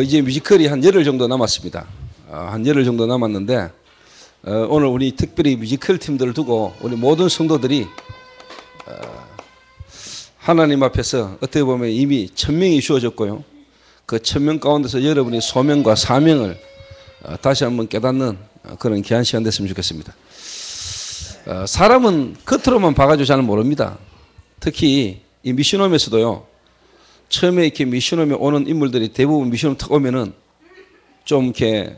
이제 뮤지컬이 한 열흘 정도 남았습니다. 한 열흘 정도 남았는데 오늘 우리 특별히 뮤지컬 팀들을 두고 우리 모든 성도들이 하나님 앞에서 어떻게 보면 이미 천명이 주어졌고요. 그 천명 가운데서 여러분이 소명과 사명을 다시 한번 깨닫는 그런 귀한 시간 됐으면 좋겠습니다. 사람은 겉으로만 봐가지고 잘 모릅니다. 특히 이 미션홈에서도요. 처음에 이렇게 미션홈에 오는 인물들이 대부분 미션홈 탁 오면은 좀 이렇게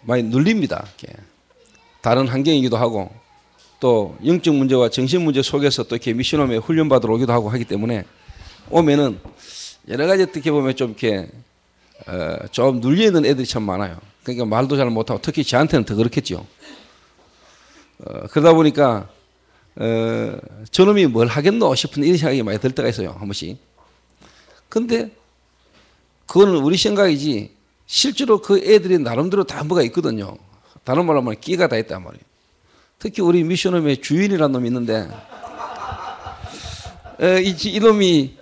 많이 눌립니다. 이렇게. 다른 환경이기도 하고 또 영적 문제와 정신 문제 속에서 또 이렇게 미션홈에 훈련받으러 오기도 하고 하기 때문에 오면은 여러 가지 어떻게 보면 좀 이렇게 좀 눌려 있는 애들이 참 많아요. 그러니까 말도 잘 못하고 특히 저한테는 더 그렇겠죠. 그러다 보니까 저놈이 뭘 하겠노 싶은 이런 생각이 많이 들 때가 있어요. 한 번씩. 근데 그거는 우리 생각이지 실제로 그 애들이 나름대로 다 뭐가 있거든요. 다른 말로 하면 끼가 다 있단 말이에요. 특히 우리 미션홈에 주인이라는 놈이 있는데 이놈이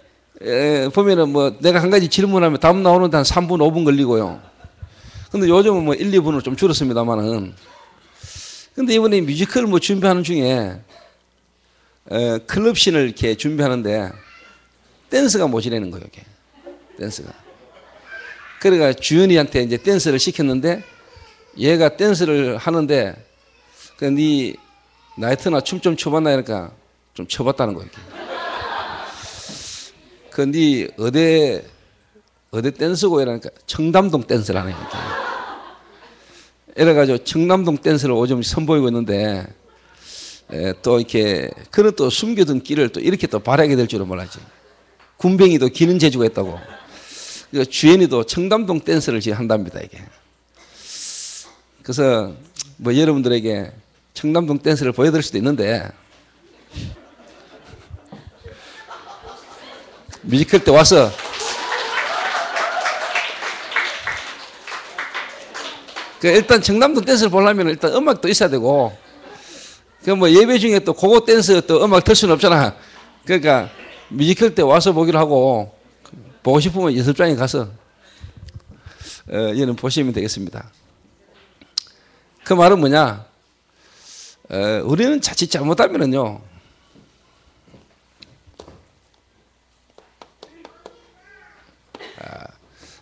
보면은 뭐 내가 한 가지 질문하면 답 나오는데 한 3분 5분 걸리고요. 근데 요즘은 뭐 1, 2분으로 좀 줄었습니다만은 근데 이번에 뮤지컬 뭐 준비하는 중에 클럽씬을 이렇게 준비하는데 댄스가 모자라는 거예요. 이게. 댄스가. 그러니까 주연이한테 이제 댄스를 시켰는데 얘가 댄스를 하는데 네 나이트나 춤 좀 춰봤나 그러니까 좀 춰봤다는 거예요. 네 어디 댄스고 이러니까 청담동 댄스를 하는 거예요. 이래가지고 청담동 댄스를 요즘 선보이고 있는데 또 이렇게 그런 또 숨겨둔 끼를 또 이렇게 또 발휘하게 될 줄은 몰랐지. 군뱅이도 기는 재주가 있다고. 그러니까 주연이도 청담동 댄스를 지금 한답니다 이게. 그래서 뭐 여러분들에게 청담동 댄스를 보여드릴 수도 있는데 뮤지컬 때 와서 일단 청담동 댄스를 보려면 일단 음악도 있어야 되고 그 뭐 예배 중에 또 그거 댄스 또 음악 틀 수는 없잖아. 그러니까 뮤지컬 때 와서 보기로 하고 보고 싶으면 연습장에 가서 얘는 보시면 되겠습니다. 그 말은 뭐냐? 우리는 자칫 잘못하면은요.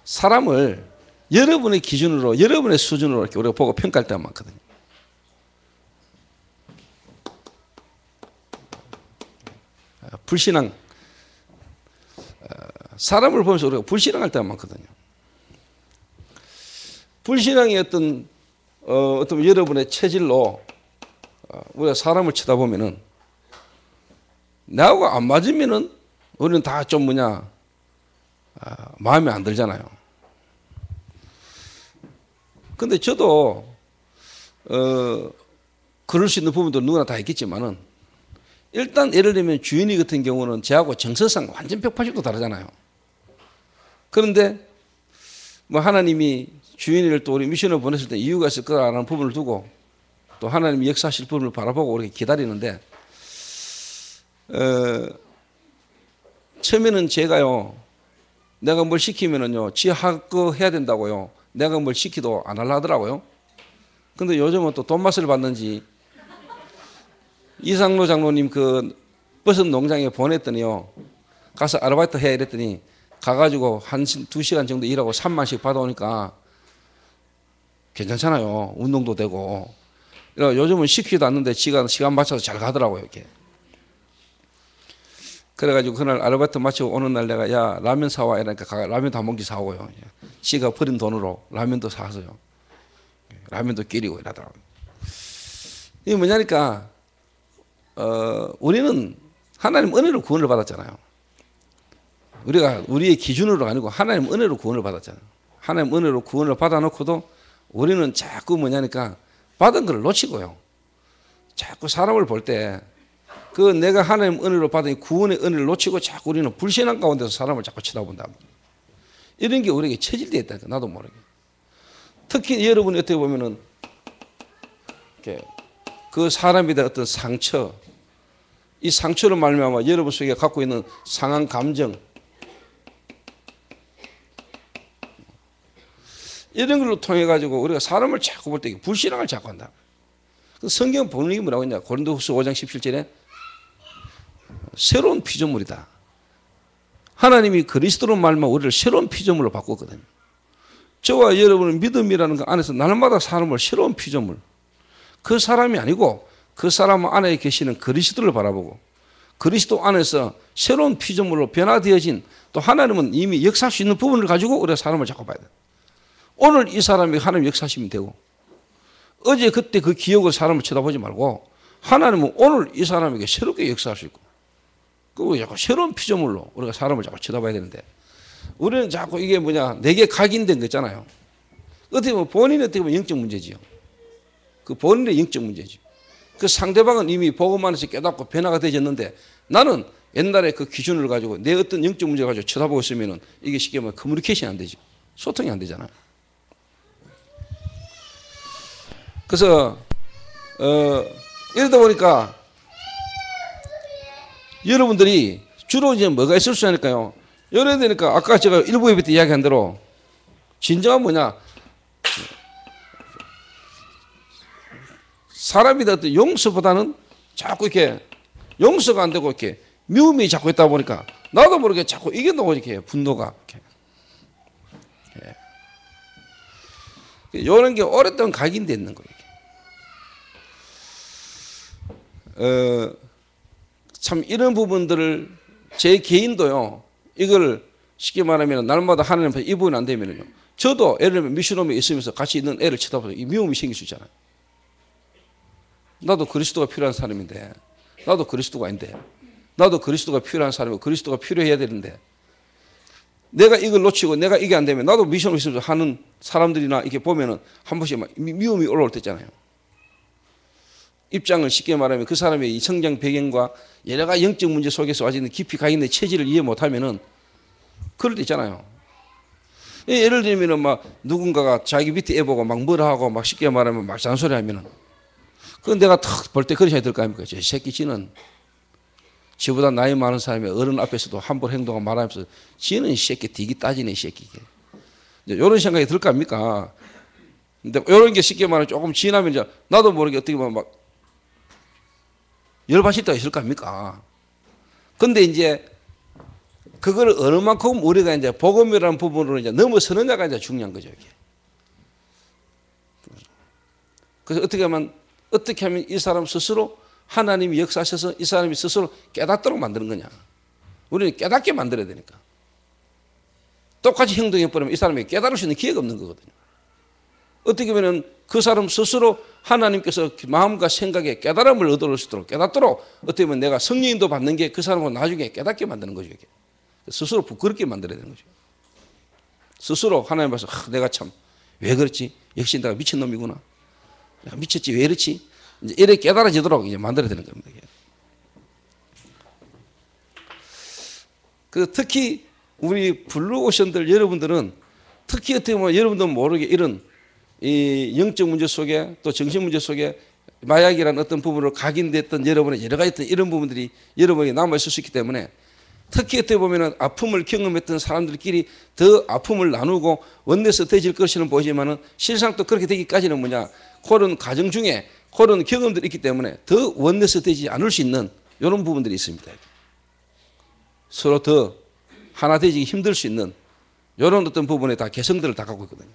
사람을 여러분의 기준으로, 여러분의 수준으로 이렇게 우리가 보고 평가할 때가 많거든요. 불신앙, 사람을 보면서 우리가 불신앙할 때가 많거든요. 불신앙이 어떤 여러분의 체질로 우리가 사람을 쳐다보면은 나하고 안 맞으면은 우리는 다 좀 마음에 안 들잖아요. 근데 저도 그럴 수 있는 부분도 누구나 다 있겠지만은 일단 예를 들면 주인이 같은 경우는 저하고 정서상 완전 180도 다르잖아요. 그런데 뭐 하나님이 주인을 또 우리 미션을 보냈을 때 이유가 있을 거라는 부분을 두고 또 하나님이 역사하실 부분을 바라보고 우리가 기다리는데 처음에는 제가요 내가 뭘 시키면은요 지 할 거 해야 된다고요 내가 뭘 시키도 안 하려 하더라고요. 근데 요즘은 또 돈맛을 봤는지 이상로 장로님 그 버섯 농장에 보냈더니요 가서 아르바이트 해 이랬더니 가가지고 한 2시간 정도 일하고 3만씩 받아오니까 괜찮잖아요. 운동도 되고. 요즘은 시키지도 않는데 지가 시간 맞춰서 잘 가더라고요 이렇게. 그래가지고 그날 아르바이트 마치고 오는 날 내가 야 라면 사와 이러니까 라면도 한 봉지 사오고요. 지가 버린 돈으로 라면도 사서요. 라면도 끼리고 이러더라고요. 이게 뭐냐니까 우리는 하나님 은혜로 구원을 받았잖아요. 우리가 우리의 기준으로 아니고 하나님 은혜로 구원을 받았잖아요. 하나님 은혜로 구원을 받아놓고도 우리는 자꾸 뭐냐니까 받은 걸 놓치고요. 자꾸 사람을 볼 때 그 내가 하나님 은혜로 받은 구원의 은혜를 놓치고 자꾸 우리는 불신앙 가운데서 사람을 자꾸 쳐다본다. 이런 게 우리에게 체질되어 있다니까 나도 모르게. 특히 여러분이 어떻게 보면은 이렇게 그 사람에 대한 어떤 상처, 이 상처로 말미암아 여러분 속에 갖고 있는 상한 감정, 이런 걸로 통해 가지고 우리가 사람을 자꾸 볼 때 불신앙을 자꾸 한다. 성경 본문이 뭐라고 했냐? 고린도후서 5장 17절에 새로운 피조물이다. 하나님이 그리스도로 말미암아 우리를 새로운 피조물로 바꿨거든요. 저와 여러분의 믿음이라는 것 안에서 날마다 사람을 새로운 피조물, 그 사람이 아니고 그 사람 안에 계시는 그리스도를 바라보고 그리스도 안에서 새로운 피조물로 변화되어진, 또 하나님은 이미 역사할 수 있는 부분을 가지고 우리가 사람을 자꾸 봐야 돼. 오늘 이 사람이 하나님 역사하시면 되고, 어제 그때 그 기억을 사람을 쳐다보지 말고 하나님은 오늘 이 사람에게 새롭게 역사할 수 있고, 그리고 자꾸 새로운 피조물로 우리가 사람을 자꾸 쳐다봐야 되는데, 우리는 자꾸 이게 뭐냐, 내게 각인된 거 있잖아요. 어떻게 보면 본인이 어떻게 보면 영적 문제지요. 그 본인의 영적 문제죠. 그 상대방은 이미 복음 안에서 깨닫고 변화가 되졌는데, 나는 옛날에 그 기준을 가지고 내 어떤 영적 문제 가지고 쳐다보고 있으면은 이게 쉽게 말하면 커뮤니케이션이 안 되죠. 소통이 안 되잖아요. 그래서 이러다 보니까 여러분들이 주로 이제 뭐가 있을 수 있을까요? 예를 들니까 아까 제가 일부 예배 때 이야기한 대로 진정한 뭐냐, 사람이 어떤 용서보다는 자꾸 이렇게 용서가 안 되고 이렇게 미움이 자꾸 있다 보니까 나도 모르게 자꾸 이게 너무 이렇게 분노가 이렇게. 이런 게 오랫동안 각인되어 있는 거예요. 참 이런 부분들을 제 개인도요, 이걸 쉽게 말하면 날마다 하나님 앞에 이 부분이 안 되면요, 저도 예를 들면 미션홈에 있으면서 같이 있는 애를 쳐다보면 이 미움이 생길 수 있잖아요. 나도 그리스도가 필요한 사람인데, 나도 그리스도가 아닌데, 나도 그리스도가 필요한 사람이고 그리스도가 필요해야 되는데, 내가 이걸 놓치고 내가 이게 안 되면 나도 미션홈에 있으면서 하는 사람들이나 이렇게 보면은 한 번씩 막 미움이 올라올 때 있잖아요. 입장을 쉽게 말하면 그 사람의 이 성장 배경과 여러 가지 영적 문제 속에서 와지는 깊이 가 있는 체질을 이해 못하면은 그럴 때 있잖아요. 예를 들면은 막 누군가가 자기 밑에 애 보고 막 뭐라 하고 막 쉽게 말하면 막 잔소리 하면은, 그건 내가 탁 볼 때 그러셔야 될 거 아닙니까? 저 새끼 지는 지보다 나이 많은 사람이 어른 앞에서도 함부로 행동하고 말하면서 지는 이 새끼 디기 따지네 이 새끼. 이런 생각이 들 거 아닙니까? 근데 이런 게 쉽게 말하면 조금 지나면 이제 나도 모르게 어떻게 보면 막 열받을 때가 있을 거 아닙니까? 근데 이제 그걸 어느 만큼 우리가 이제 복음이라는 부분으로 이제 넘어서느냐가 이제 중요한 거죠, 이게. 그래서 어떻게 하면 이 사람 스스로 하나님이 역사하셔서 이 사람이 스스로 깨닫도록 만드는 거냐. 우리는 깨닫게 만들어야 되니까. 똑같이 행동해버리면 이 사람이 깨달을 수 있는 기회가 없는 거거든요. 어떻게 보면 그 사람 스스로 하나님께서 마음과 생각에 깨달음을 얻을 수 있도록, 깨닫도록 어떻게 보면 내가 성령인도 받는 게 그 사람을 나중에 깨닫게 만드는 거죠. 이게. 스스로 부끄럽게 만들어야 되는 거죠. 스스로 하나님 앞에서 내가 참 왜 그렇지? 역시 내가 미친놈이구나. 내가 미쳤지 왜 이렇지? 이제 이렇게 깨달아지도록 이제 만들어야 되는 겁니다. 특히 우리 블루오션들 여러분들은 특히 어떻게 보면 여러분도 모르게 이런 이 영적 문제 속에 또 정신 문제 속에 마약이라는 어떤 부분으로 각인됐던 여러분의 여러 가지 있던 이런 부분들이 여러분이 남아있을 수 있기 때문에, 특히 어떻게 보면 아픔을 경험했던 사람들끼리 더 아픔을 나누고 원내서 되질 것이는 보이지만은 실상 또 그렇게 되기까지는 뭐냐, 그런 과정 중에 그런 경험들이 있기 때문에 더 원내서 되지 않을 수 있는 이런 부분들이 있습니다. 서로 더 하나 되기 힘들 수 있는 이런 어떤 부분에 다 개성들을 다 갖고 있거든요.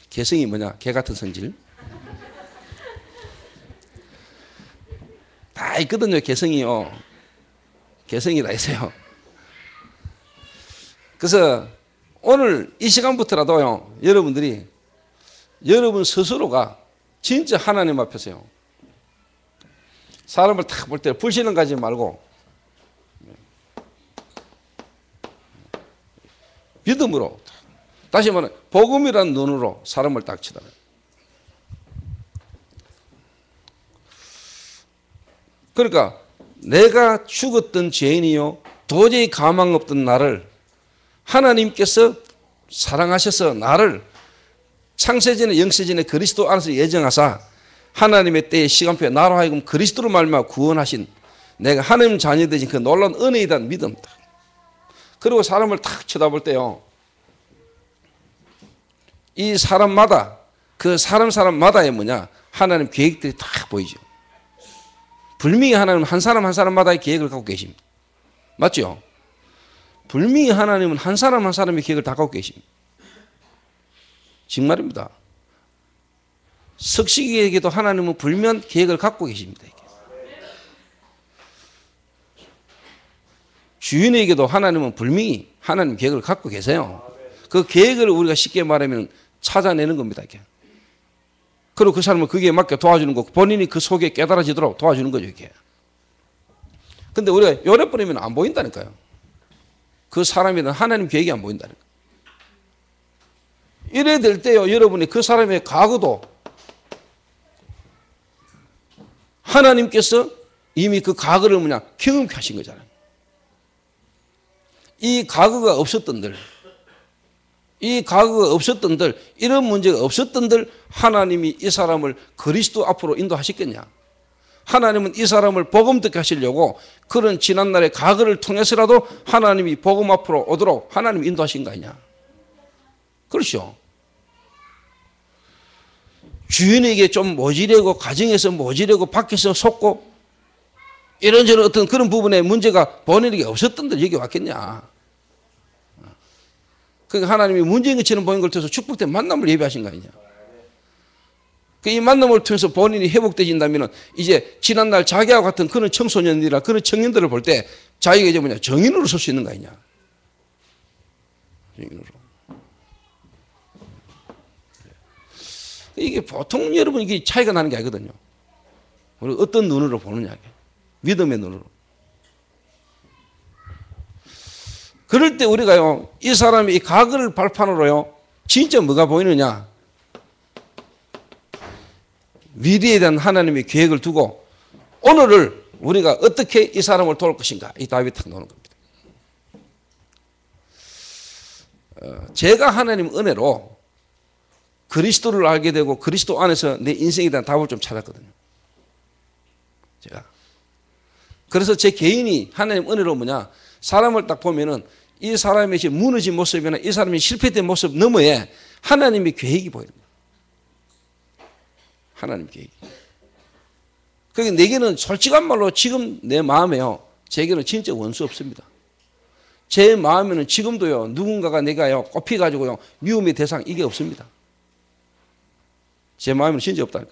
개성이 뭐냐? 개 같은 성질. 다 있거든요, 개성이요. 개성이 다 있어요. 그래서 오늘 이 시간부터라도요, 여러분들이 여러분 스스로가 진짜 하나님 앞에서요, 사람을 딱 볼 때 불신을 가지지 말고 믿음으로, 다시 말하면 복음이라는 눈으로 사람을 딱 쳐다봐요. 그러니까 내가 죽었던 죄인이요 도저히 가망 없던 나를 하나님께서 사랑하셔서 나를 창세전에 영세전에 그리스도 안에서 예정하사 하나님의 때의 시간표에 나로 하여금 그리스도로 말미암아 구원하신, 내가 하나님 자녀 되신 그 놀라운 은혜에 대한 믿음. 그리고 사람을 탁 쳐다볼 때요, 이 사람마다 그 사람마다의 뭐냐 하나님 계획들이 다 보이죠. 분명히 하나님은 한 사람 한 사람마다의 계획을 갖고 계십니다. 맞죠? 분명히 하나님은 한 사람 한 사람의 계획을 다 갖고 계십니다. 정말입니다. 석식이에게도 하나님은 불면 계획을 갖고 계십니다. 주인에게도 하나님은 분명히 하나님 계획을 갖고 계세요. 그 계획을 우리가 쉽게 말하면 찾아내는 겁니다. 이렇게. 그리고 그 사람은 거기에 맞게 도와주는 거고 본인이 그 속에 깨달아지도록 도와주는 거죠. 이렇게. 근데 우리가 요래버리면 안 보인다니까요. 그 사람이든 하나님 계획이 안 보인다니까요. 이래 될 때요, 여러분이 그 사람의 과거도 하나님께서 이미 그 과거를 뭐냐 경험케 하신 거잖아요. 이 과거가 없었던들, 이런 문제가 없었던들 하나님이 이 사람을 그리스도 앞으로 인도하셨겠냐? 하나님은 이 사람을 복음 듣게 하시려고 그런 지난날의 과거를 통해서라도 하나님이 복음 앞으로 오도록 하나님이 인도하신 거 아니냐? 그렇죠. 주인에게 좀 모지려고, 가정에서 모지려고, 밖에서 속고 이런저런 어떤 그런 부분에 문제가 본인에게 없었던들 여기 왔겠냐? 그러니까 하나님이 문제인 것처럼 보이는 걸 통해서 축복된 만남을 예비하신 거 아니냐? 이 만남을 통해서 본인이 회복되진다면 이제 지난날 자기와 같은 그런 청소년들이나 그런 청년들을 볼 때 자기가 이제 뭐냐 정인으로 설 수 있는 거 아니냐? 정인으로. 이게 보통 여러분 이게 차이가 나는 게 아니거든요. 우리 어떤 눈으로 보느냐, 믿음의 눈으로. 그럴 때 우리가요, 이 사람이 이 과거를 발판으로요, 진짜 뭐가 보이느냐? 미래에 대한 하나님의 계획을 두고 오늘을 우리가 어떻게 이 사람을 도울 것인가? 이 답이 탁 나오는 겁니다. 제가 하나님 은혜로 그리스도를 알게 되고 그리스도 안에서 내 인생에 대한 답을 좀 찾았거든요. 제가. 그래서 제 개인이 하나님 은혜로 뭐냐, 사람을 딱 보면은 이 사람의 무너진 모습이나 이 사람이 실패된 모습 너머에 하나님의 계획이 보이는 거예요. 하나님 계획. 그러니까 내게는 솔직한 말로 지금 내 마음에요, 제게는 진짜 원수 없습니다. 제 마음에는 지금도요, 누군가가 내가요, 꼽혀가지고요, 미움의 대상 이게 없습니다. 제 마음에는 진짜 없다니까.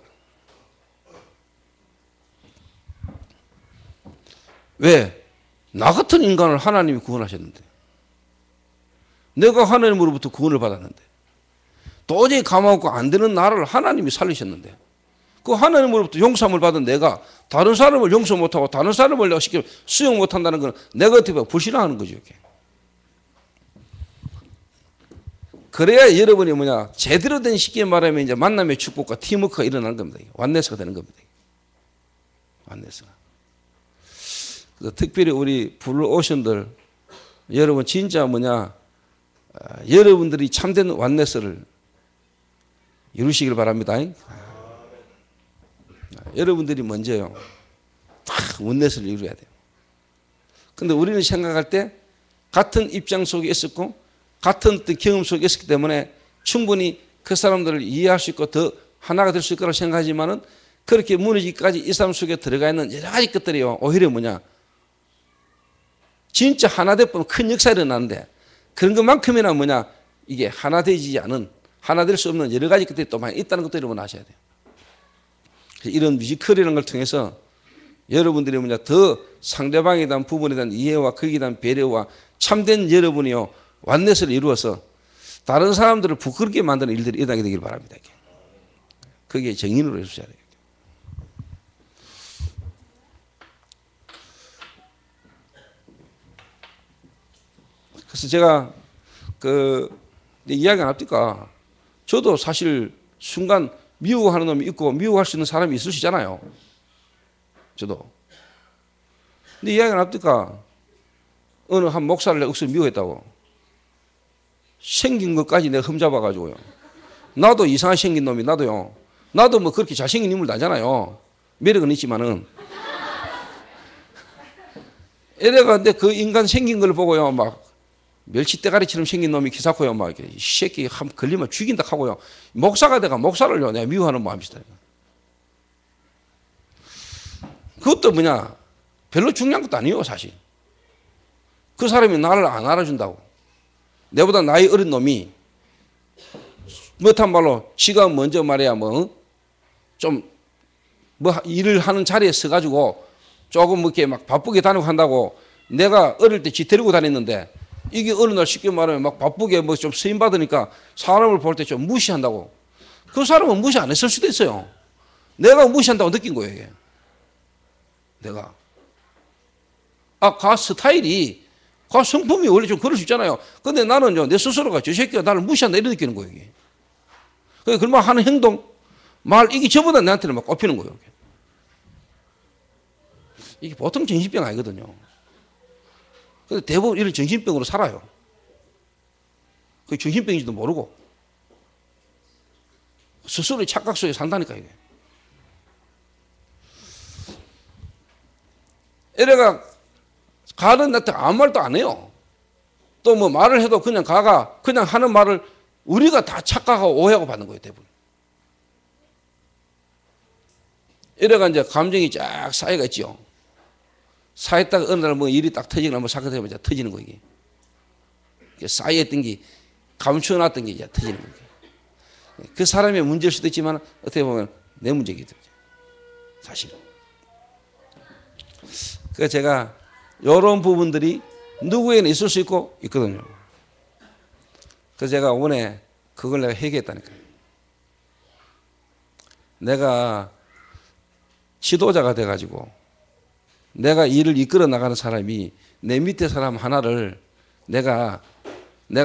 왜? 나 같은 인간을 하나님이 구원하셨는데, 내가 하나님으로부터 구원을 받았는데, 도저히 가망없고 안 되는 나를 하나님이 살리셨는데, 그 하나님으로부터 용서함을 받은 내가 다른 사람을 용서 못하고 다른 사람을 내가 쉽게 수용 못한다는 건 내가 어떻게 보면 불신앙하는 거죠. 이렇게. 그래야 여러분이 뭐냐, 제대로 된 쉽게 말하면 이제 만남의 축복과 팀워크가 일어나는 겁니다. 완네스가 되는 겁니다. 완네스가. 특별히 우리 블루오션들, 여러분 진짜 뭐냐, 여러분들이 참된 완네스를 이루시길 바랍니다. 여러분들이 먼저요, 다 원넷을 이루어야 돼요. 근데 우리는 생각할 때 같은 입장 속에 있었고 같은 어떤 경험 속에 있었기 때문에 충분히 그 사람들을 이해할 수 있고 더 하나가 될 수 있을 거라고 생각하지만은, 그렇게 무너지기까지 이 사람 속에 들어가 있는 여러 가지 것들이요, 오히려 뭐냐, 진짜 하나 되면 큰 역사가 일어나는데, 그런 것만큼이나 뭐냐, 이게 하나 되지 않은, 하나 될 수 없는 여러 가지 것들이 또 많이 있다는 것도 여러분 아셔야 돼요. 이런 뮤지컬이라는 걸 통해서 여러분들이 뭐냐, 더 상대방에 대한 부분에 대한 이해와 거기에 대한 배려와 참된 여러분이요, 완넷을 이루어서 다른 사람들을 부끄럽게 만드는 일들이 일어나게 되길 바랍니다. 그게 정인으로 해주셔야 돼요. 그래서 제가 이야기 안 합니까? 저도 사실 순간 미워하는 놈이 있고 미워할 수 있는 사람이 있으시잖아요. 저도. 근데 이야기 안 합니까? 어느 한 목사를 내가 억수로 미워했다고. 생긴 것까지 내가 흠잡아가지고요. 나도 이상하게 생긴 놈이, 나도 뭐 그렇게 잘생긴 인물도 아니잖아요. 매력은 있지만은. 이래가 근데 그 인간 생긴 걸 보고요, 막 멸치 대가리처럼 생긴 놈이 기사코요. 막 이렇게 이 새끼 한 걸리면 죽인다 하고요. 목사가 돼가 목사를요. 내가 미워하는 마음이시다. 그것도 뭐냐? 별로 중요한 것도 아니에요, 사실. 그 사람이 나를 안 알아준다고. 내보다 나이 어린 놈이 못한 말로 지가 먼저 말해야 좀 일을 하는 자리에 서가지고 조금 이렇게 막 바쁘게 다니고 한다고 내가 어릴 때 지 데리고 다녔는데 이게 어느 날 쉽게 말하면 막 바쁘게 좀 쓰임 받으니까 사람을 볼 때 좀 무시한다고. 그 사람은 무시 안 했을 수도 있어요. 내가 무시한다고 느낀 거예요, 이게. 내가. 가 스타일이, 가 성품이 원래 좀 그럴 수 있잖아요. 근데 나는요, 내 스스로가 저 새끼가 나를 무시한다 이렇게 느끼는 거예요, 이게. 그러면 하는 행동, 말, 이게 저보다 내한테는 막 꼽히는 거예요. 이게 보통 정신병 아니거든요. 근데 대부분 이런 정신병으로 살아요. 그 정신병인지도 모르고. 스스로의 착각 속에 산다니까, 이게. 애가 가는 나한테 아무 말도 안 해요. 또 뭐 말을 해도 그냥 그냥 하는 말을 우리가 다 착각하고 오해하고 받는 거예요, 대부분. 이래가 이제 감정이 쫙 쌓여가 있죠. 쌓였다가 어느 날 일이 딱 터지거나 사건이 되면 이제 터지는 거예요, 이게. 쌓여있던 게, 감춰놨던 게 이제 터지는 거예요. 그 사람의 문제일 수도 있지만 어떻게 보면 내 문제이기도 해요, 사실은. 그래서 제가 이런 부분들이 누구에게는 있을 수 있거든요. 그래서 제가 이번에 그걸 내가 회개했다니까요. 내가 지도자가 돼가지고 내가 일을 이끌어 나가는 사람이 내 밑에 사람 하나를 내가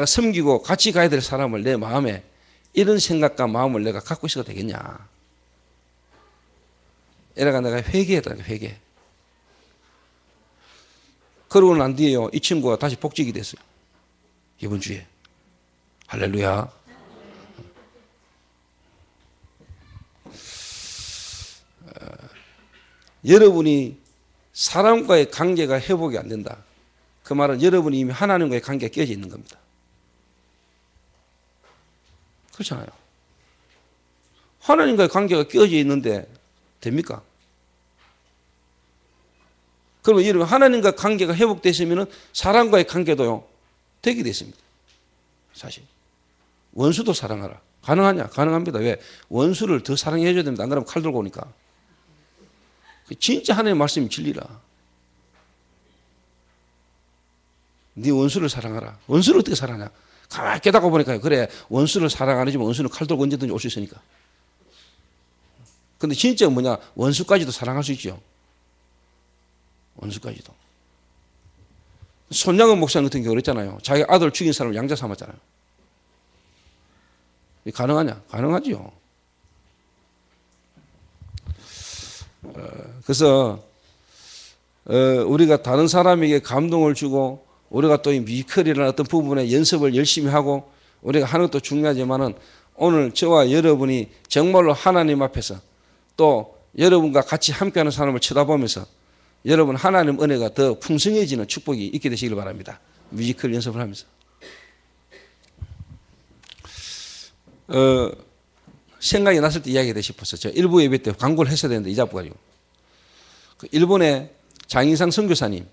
섬기고 같이 가야 될 사람을 내 마음에 이런 생각과 마음을 내가 갖고 있어도 되겠냐. 이래가 내가 회개했다니까, 회개. 그러고 난 뒤에요, 이 친구가 다시 복직이 됐어요. 이번 주에. 할렐루야. 여러분이 사람과의 관계가 회복이 안 된다. 그 말은 여러분이 이미 하나님과의 관계가 깨져 있는 겁니다. 그렇잖아요. 하나님과의 관계가 깨져 있는데 됩니까? 그러면 여러분 하나님과 관계가 회복됐으면 사람과의 관계도요 되게 됐습니다. 사실 원수도 사랑하라. 가능하냐? 가능합니다. 왜? 원수를 더 사랑해 줘야 됩니다. 안 그러면 칼 들고 오니까. 진짜 하나님의 말씀이 진리라. 네 원수를 사랑하라. 원수를 어떻게 사랑하냐? 가만히 깨닫고 보니까 그래, 원수를 사랑 안 해주면 원수는 칼 들고 언제든지 올 수 있으니까. 근데 진짜 뭐냐? 원수까지도 사랑할 수 있죠. 원수까지도. 손양은 목사님 같은 경우 그랬잖아요. 자기 아들 죽인 사람을 양자 삼았잖아요. 가능하냐? 가능하지요. 그래서 우리가 다른 사람에게 감동을 주고 우리가 또 이 뮤지컬이라는 어떤 부분에 연습을 열심히 하고 우리가 하는 것도 중요하지만은 오늘 저와 여러분이 정말로 하나님 앞에서 또 여러분과 같이 함께하는 사람을 쳐다보면서 여러분 하나님 은혜가 더 풍성해지는 축복이 있게 되시길 바랍니다. 뮤지컬 연습을 하면서. 생각이 났을 때 이야기하고 싶어서 저 일부 예배 때 광고를 했어야 되는데 잊어버가지고. 일본의 장인상 선교사님,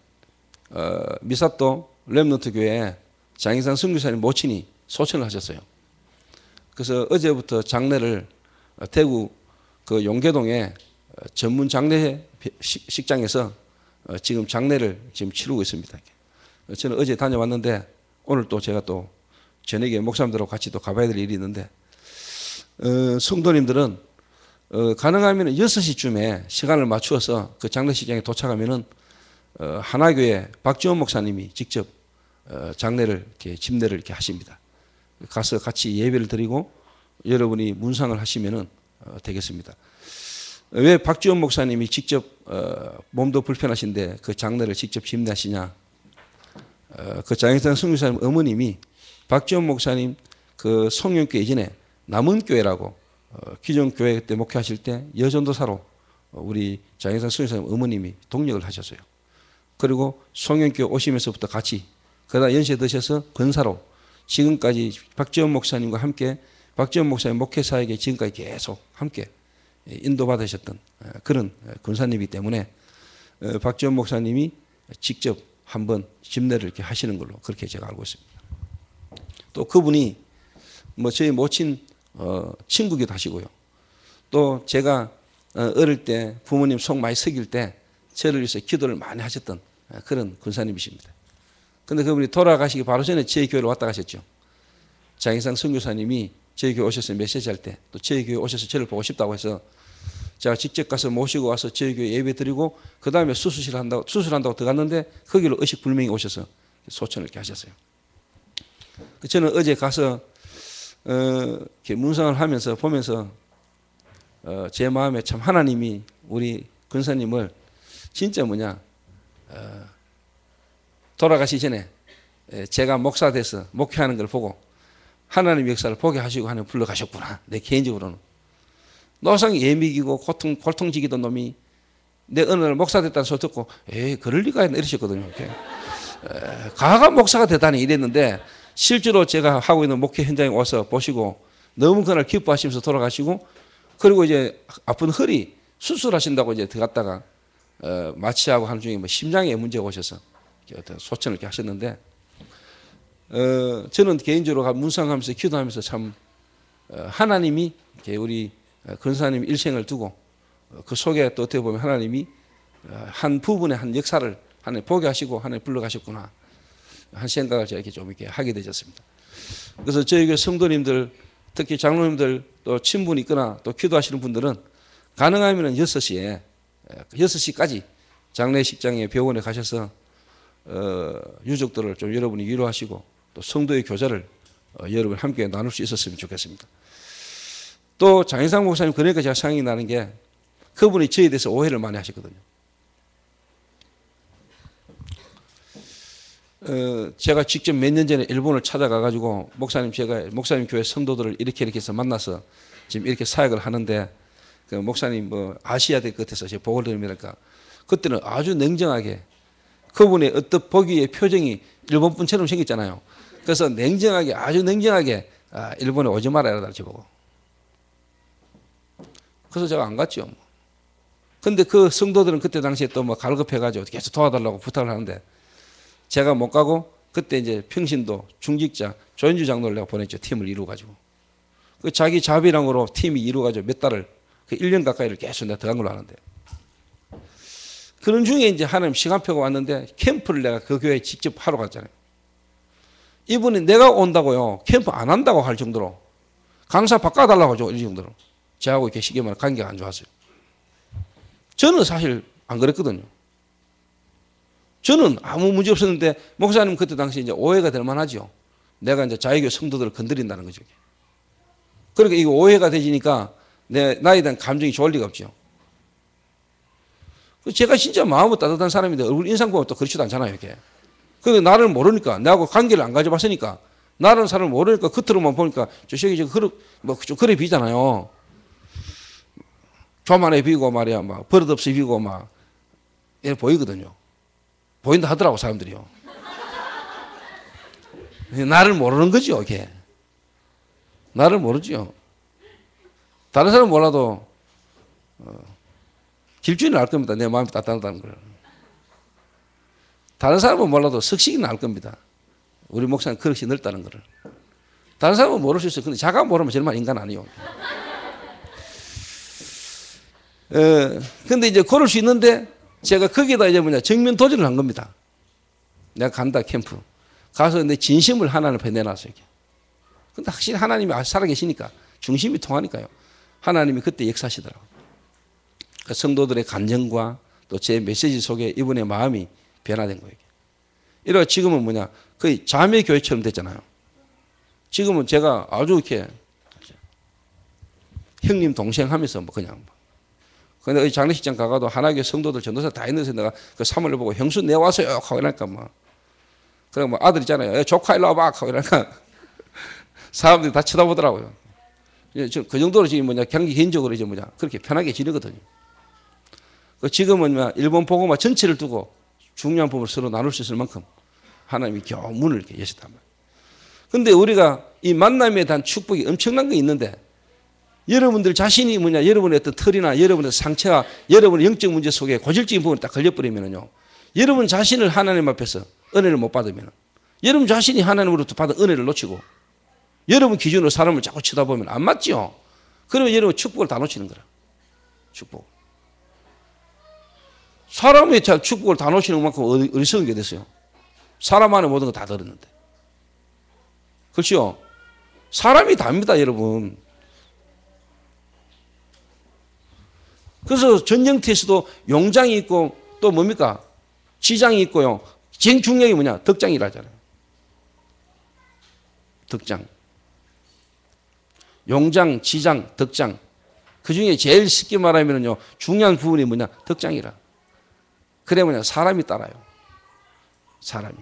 미사토 렘넌트 교회에 장인상 선교사님 모친이 소천을 하셨어요. 그래서 어제부터 장례를 대구 그 용계동에 전문 장례 식장에서 지금 장례를 지금 치르고 있습니다. 저는 어제 다녀왔는데 오늘 또 제가 또 저녁에 목사님들하고 같이 또 가봐야 될 일이 있는데 성도님들은 가능하면 6시쯤에 시간을 맞추어서 그 장례식장에 도착하면은 하나교회 박지원 목사님이 직접 장례를 이렇게 집례를 이렇게 하십니다. 가서 같이 예배를 드리고 여러분이 문상을 하시면은 되겠습니다. 왜 박지원 목사님이 직접 몸도 불편하신데 그 장례를 직접 집례하시냐? 그 장인상 선교사님 어머님이 박지원 목사님 그 송영교 예전에 남은교회라고 기존 교회 때 목회하실 때 여전도사로 우리 장인상 선교사님 어머님이 동력을 하셨어요. 그리고 송영교 오시면서부터 같이 그러다 연세 드셔서 권사로 지금까지 박지원 목사님과 함께 박지원 목사님 목회사에게 지금까지 계속 함께 인도받으셨던 그런 권사님이기 때문에 박지원 목사님이 직접 한번 집례를 이렇게 하시는 걸로 그렇게 제가 알고 있습니다. 또 그분이 뭐 저희 모친 친구기도 하시고요. 또 제가 어릴 때 부모님 속 많이 썩일 때 저를 위해서 기도를 많이 하셨던 그런 권사님이십니다. 그런데 그분이 돌아가시기 바로 전에 저희 교회로 왔다 가셨죠. 장희상 선교사님이 저희 교회 오셔서 메시지 할 때 또 저희 교회 오셔서 저를 보고 싶다고 해서 제가 직접 가서 모시고 와서 저희 교회 예배 드리고 그 다음에 수술한다고 들어갔는데 거기로 의식불명이 오셔서 소천을 이렇게 하셨어요. 저는 어제 가서 이렇게 문상을 하면서 보면서 제 마음에 참 하나님이 우리 권사님을 진짜 돌아가시 전에 제가 목사 돼서 목회하는 걸 보고 하나님 역사를 보게 하시고 하나님 불러가셨구나. 내 개인적으로는 노상 예미기고 골통지기던 놈이 내 어느 날 목사 됐다는 소리 듣고 에이 그럴 리가 있나 이러셨거든요. 가가 목사가 되다니 이랬는데 실제로 제가 하고 있는 목회 현장에 와서 보시고 너무 그날 기뻐하시면서 돌아가시고 그리고 이제 아픈 허리 수술하신다고 이제 들어갔다가 마취하고 하는 중에 뭐 심장에 문제가 오셔서 소천을 이렇게 하셨는데 저는 개인적으로 문상하면서 기도하면서 참 하나님이 우리 권사님 일생을 두고 그 속에 또 어떻게 보면 하나님이 한 부분의 한 역사를 하나님 보게 하시고 하나님 불러가셨구나 한 생각을 제가 이렇게 좀 이렇게 하게 되셨습니다. 그래서 저희 교회 성도님들 특히 장로님들 또 친분이 있거나 또 기도하시는 분들은 가능하면 6시까지 장례식장에 병원에 가셔서 유족들을 좀 여러분이 위로하시고 또 성도의 교제를 여러분 함께 나눌 수 있었으면 좋겠습니다. 또 장인상 목사님 그러니까 제가 생각이 나는 게 그분이 저에 대해서 오해를 많이 하셨거든요. 제가 직접 몇 년 전에 일본을 찾아가가지고 제가 목사님 교회 성도들을 이렇게 해서 만나서 지금 이렇게 사역을 하는데 그 목사님 뭐 아시아에 될 것 같아서 제가 보고를 드리니까 그때는 아주 냉정하게 그분의 어떤 보기의 표정이 일본 분처럼 생겼잖아요. 그래서 냉정하게 아주 냉정하게 일본에 오지 말아야 다 저보고. 그래서 제가 안 갔죠. 근데 그 성도들은 그때 당시에 또 뭐 갈급해가지고 계속 도와달라고 부탁을 하는데 제가 못 가고 그때 이제 평신도 중직자 조현주 장로를 내가 보냈죠. 팀을 이루어가지고. 그 자기 자비랑으로 팀이 이루어가지고 몇 달을 그 1년 가까이를 계속 내가 들어간 걸로 아는데. 그런 중에 이제 하나님 시간표가 왔는데 캠프를 내가 그 교회에 직접 하러 갔잖아요. 이분이 내가 온다고요. 캠프 안 한다고 할 정도로 강사 바꿔달라고 하죠. 이 정도로. 저하고 이렇게 쉽게 말하면 관계가 안 좋았어요. 저는 사실 안 그랬거든요. 저는 아무 문제 없었는데 목사님 그때 당시 이제 오해가 될 만하죠. 내가 이제 자유교 성도들을 건드린다는 거죠. 그러니까 이거 오해가 되지니까 나에 대한 감정이 좋을 리가 없죠. 제가 진짜 마음은 따뜻한 사람인데 얼굴 인상 보면 또 그렇지도 않잖아요. 이렇게. 그러니까 나를 모르니까 나하고 관계를 안 가져봤으니까 나라는 사람을 모르니까 겉으로만 보니까 저 새끼 좀 그래 비잖아요. 교만해 비고 말이야 막 버릇없이 비고 막 이렇게 보이거든요. 보인다 하더라고 사람들이요. 나를 모르는 거죠. 이게 나를 모르죠. 다른 사람 몰라도 길주인은 알 겁니다. 내 마음이 따뜻하다는 걸. 다른 사람은 몰라도 석식이는 알 겁니다. 우리 목사는 그릇이 넓다는 걸. 다른 사람은 모를 수 있어요. 근데 자가 모르면 정말 인간 아니요. 근데 이제 그럴 수 있는데 제가 거기다 이제 정면 도전을 한 겁니다. 내가 간다 캠프. 가서 내 진심을 하나님 앞에 내놨어요. 근데 확실히 하나님이 살아계시니까 중심이 통하니까요. 하나님이 그때 역사하시더라고요. 그 성도들의 감정과 또 제 메시지 속에 이분의 마음이 변화된 거예요. 이래서 지금은 거의 자매 교회처럼 됐잖아요. 지금은 제가 아주 이렇게 형님 동생 하면서 그냥 근데 장례식장 가가도 하나교회 성도들 전도사 다 있는데 내가 그 사모를 보고 형수 내 와서요 하고 이러니까 그래 아들 있잖아요. 조카 일로 와봐 하고 이러니까 사람들이 다 쳐다보더라고요. 그 정도로 지금 경기 개인적으로 이제 그렇게 편하게 지내거든요. 지금은 일본 복음화 전체를 두고 중요한 부분을 서로 나눌 수 있을 만큼 하나님이 겨우 문을 이렇게 여셨단 말이에요. 근데 우리가 이 만남에 대한 축복이 엄청난 게 있는데 여러분들 자신이 뭐냐, 여러분의 어떤 털이나 여러분의 상처와 여러분의 영적 문제 속에 고질적인 부분이 딱 걸려버리면요, 여러분 자신을 하나님 앞에서 은혜를 못 받으면, 여러분 자신이 하나님으로부터 받은 은혜를 놓치고 여러분 기준으로 사람을 자꾸 쳐다보면 안 맞죠? 그러면 여러분 축복을 다 놓치는 거라. 축복. 사람이 축복을 다 놓치는 만큼 어리석은 게 됐어요. 사람 안에 모든 거 다 들었는데. 그렇죠? 사람이 다입니다, 여러분. 그래서 전쟁터에서도 용장이 있고 또 뭡니까? 지장이 있고요. 제일 중요한 게 뭐냐? 덕장이라잖아요. 덕장. 용장, 지장, 덕장. 그 중에 제일 쉽게 말하면요, 중요한 부분이 뭐냐? 덕장이라. 그래 뭐냐? 사람이 따라요. 사람이.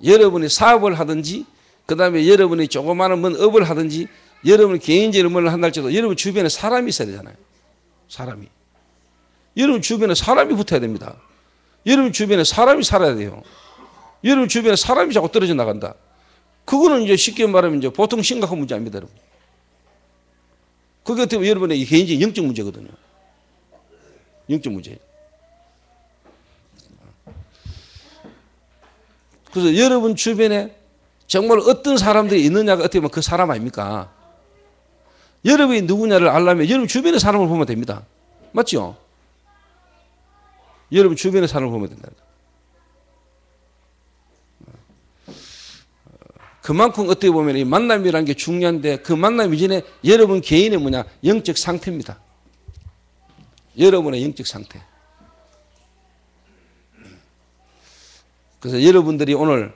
여러분이 사업을 하든지, 그 다음에 여러분이 조그마한 뭔 업을 하든지, 여러분이 개인적인 업무를 한다 할지라도 여러분 주변에 사람이 있어야 되잖아요. 사람이. 여러분 주변에 사람이 붙어야 됩니다. 여러분 주변에 사람이 살아야 돼요. 여러분 주변에 사람이 자꾸 떨어져 나간다. 그거는 이제 쉽게 말하면 이제 보통 심각한 문제 아닙니다, 여러분. 그게 어떻게 보면 여러분의 개인적인 영적 문제거든요. 영적 문제. 그래서 여러분 주변에 정말 어떤 사람들이 있느냐가 어떻게 보면 그 사람 아닙니까? 여러분이 누구냐를 알려면 여러분 주변의 사람을 보면 됩니다. 맞죠? 여러분 주변의 사람을 보면 된다. 그만큼 어떻게 보면 이 만남이라는 게 중요한데 그 만남 이전에 여러분 개인의 뭐냐? 영적 상태입니다. 여러분의 영적 상태. 그래서 여러분들이 오늘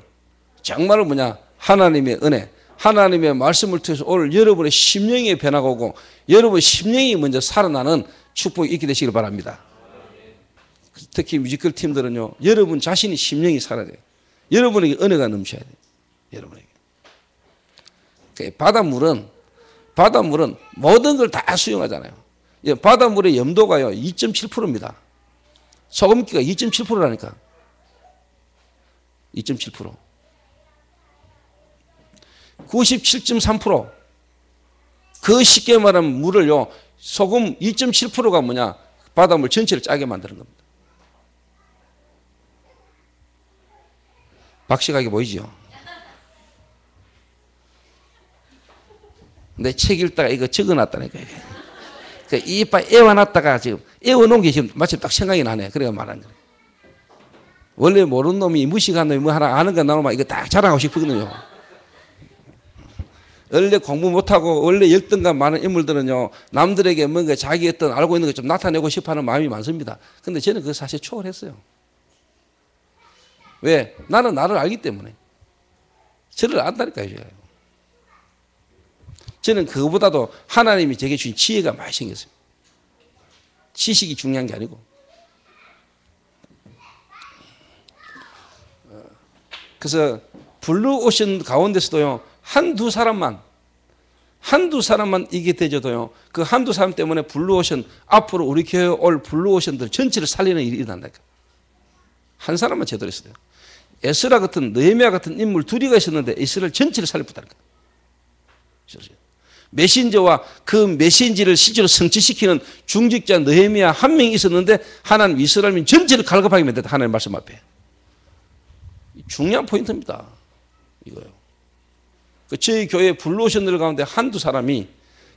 정말 뭐냐? 하나님의 은혜, 하나님의 말씀을 통해서 오늘 여러분의 심령의 변화가 오고 여러분의 심령이 먼저 살아나는 축복이 있게 되시길 바랍니다. 특히 뮤지컬 팀들은요, 여러분 자신이 심령이 살아야 돼요. 여러분에게 은혜가 넘쳐야 돼요. 여러분에게. 바닷물은 모든 걸 다 수용하잖아요. 바닷물의 염도가요 2.7%입니다. 소금기가 2.7%라니까. 2.7%. 97.3%. 그 쉽게 말하면 물을요, 소금 2.7%가 뭐냐? 바닷물 전체를 짜게 만드는 겁니다. 박식하게 보이죠? 내 책 읽다가 이거 적어놨다니까. 그 이빨 애워놨다가 지금 애워놓은 게 지금 마침 딱 생각이 나네. 그래가 말하는 거예요. 원래 모르는 놈이 무식한 놈이 뭐 하나 아는 거 나오면 이거 딱 자랑하고 싶거든요. 원래 공부 못하고 원래 열등감 많은 인물들은요, 남들에게 뭔가 자기 어떤 알고 있는 거 좀 나타내고 싶어 하는 마음이 많습니다. 근데 저는 그거 사실 초월했어요. 왜? 나는 나를 알기 때문에. 저를 안다니까요, 제가. 저는 그거보다도 하나님이 제게 주신 지혜가 많이 생겼어요. 지식이 중요한 게 아니고. 그래서 블루오션 가운데서도요, 한두 사람만 이게 되져도요, 그 한두 사람 때문에 블루오션, 앞으로 우리 교회 올 블루오션들 전체를 살리는 일이 일어난다니까. 한 사람만 제대로 했어요. 에스라 같은, 느헤미야 같은 인물 둘이가 있었는데 이스라엘 전체를 살렸다니까. 메신저와 그 메신지를 실제로 성취시키는 중직자 느헤미야 한 명이 있었는데 하나님 이스라엘 전체를 갈급하게 만들었다. 하나님 말씀 앞에. 중요한 포인트입니다. 이거요. 저희 교회 블루오션들 가운데 한두 사람이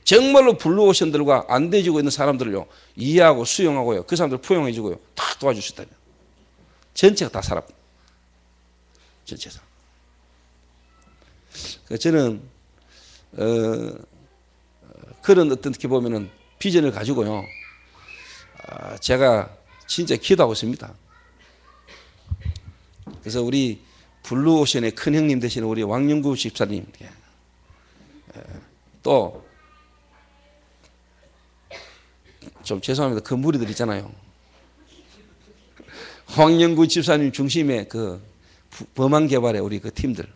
정말로 블루오션들과 안 돼지고 있는 사람들을요, 이해하고 수용하고요, 그 사람들 포용해주고요, 다 도와줄 수 있다면 전체가 다 살아. 전체에서. 저는 그런 어떻게 보면은 비전을 가지고요, 제가 진짜 기도하고 있습니다. 그래서 우리 블루오션의 큰 형님 되시는 우리 왕영구 집사님, 또 좀 죄송합니다. 그 무리들 있잖아요. 왕영구 집사님 중심의 그 범한 개발의 우리 그 팀들,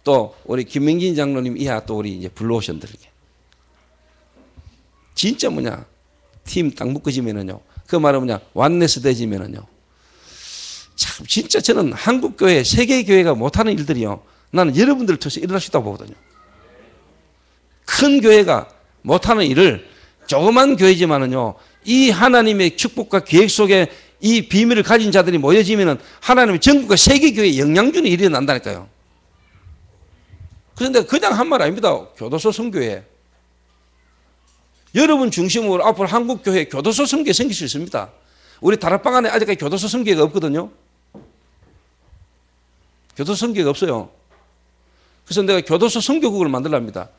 또 우리 김명진 장로님 이하 또 우리 이제 블루오션들, 진짜 뭐냐, 팀 딱 묶어지면은요, 그 말은 뭐냐, 완네스 되지면은요, 참 진짜 저는 한국교회, 세계교회가 못하는 일들이요. 나는 여러분들을 통해서 일어날 수 있다고 보거든요. 큰 교회가 못하는 일을 조그만 교회지만은요, 이 하나님의 축복과 계획 속에 이 비밀을 가진 자들이 모여지면은 하나님의 전국과 세계교회에 영향 주는 일이 난다니까요. 그런데 그냥 한 말 아닙니다. 교도소 선교회. 여러분 중심으로 앞으로 한국교회 교도소 선교회 생길 수 있습니다. 우리 다락방 안에 아직까지 교도소 선교회가 없거든요. 교도소 선교회가 없어요. 그래서 내가 교도소 선교국을 만들랍니다.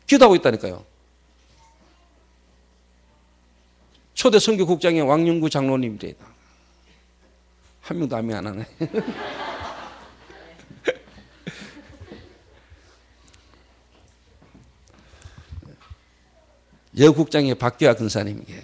기도하고 있다니까요. 초대 선교국장이 왕영구 장로님입니다. 한 명도 암이 안 하네. 여국장의 박규하 근사님이에요.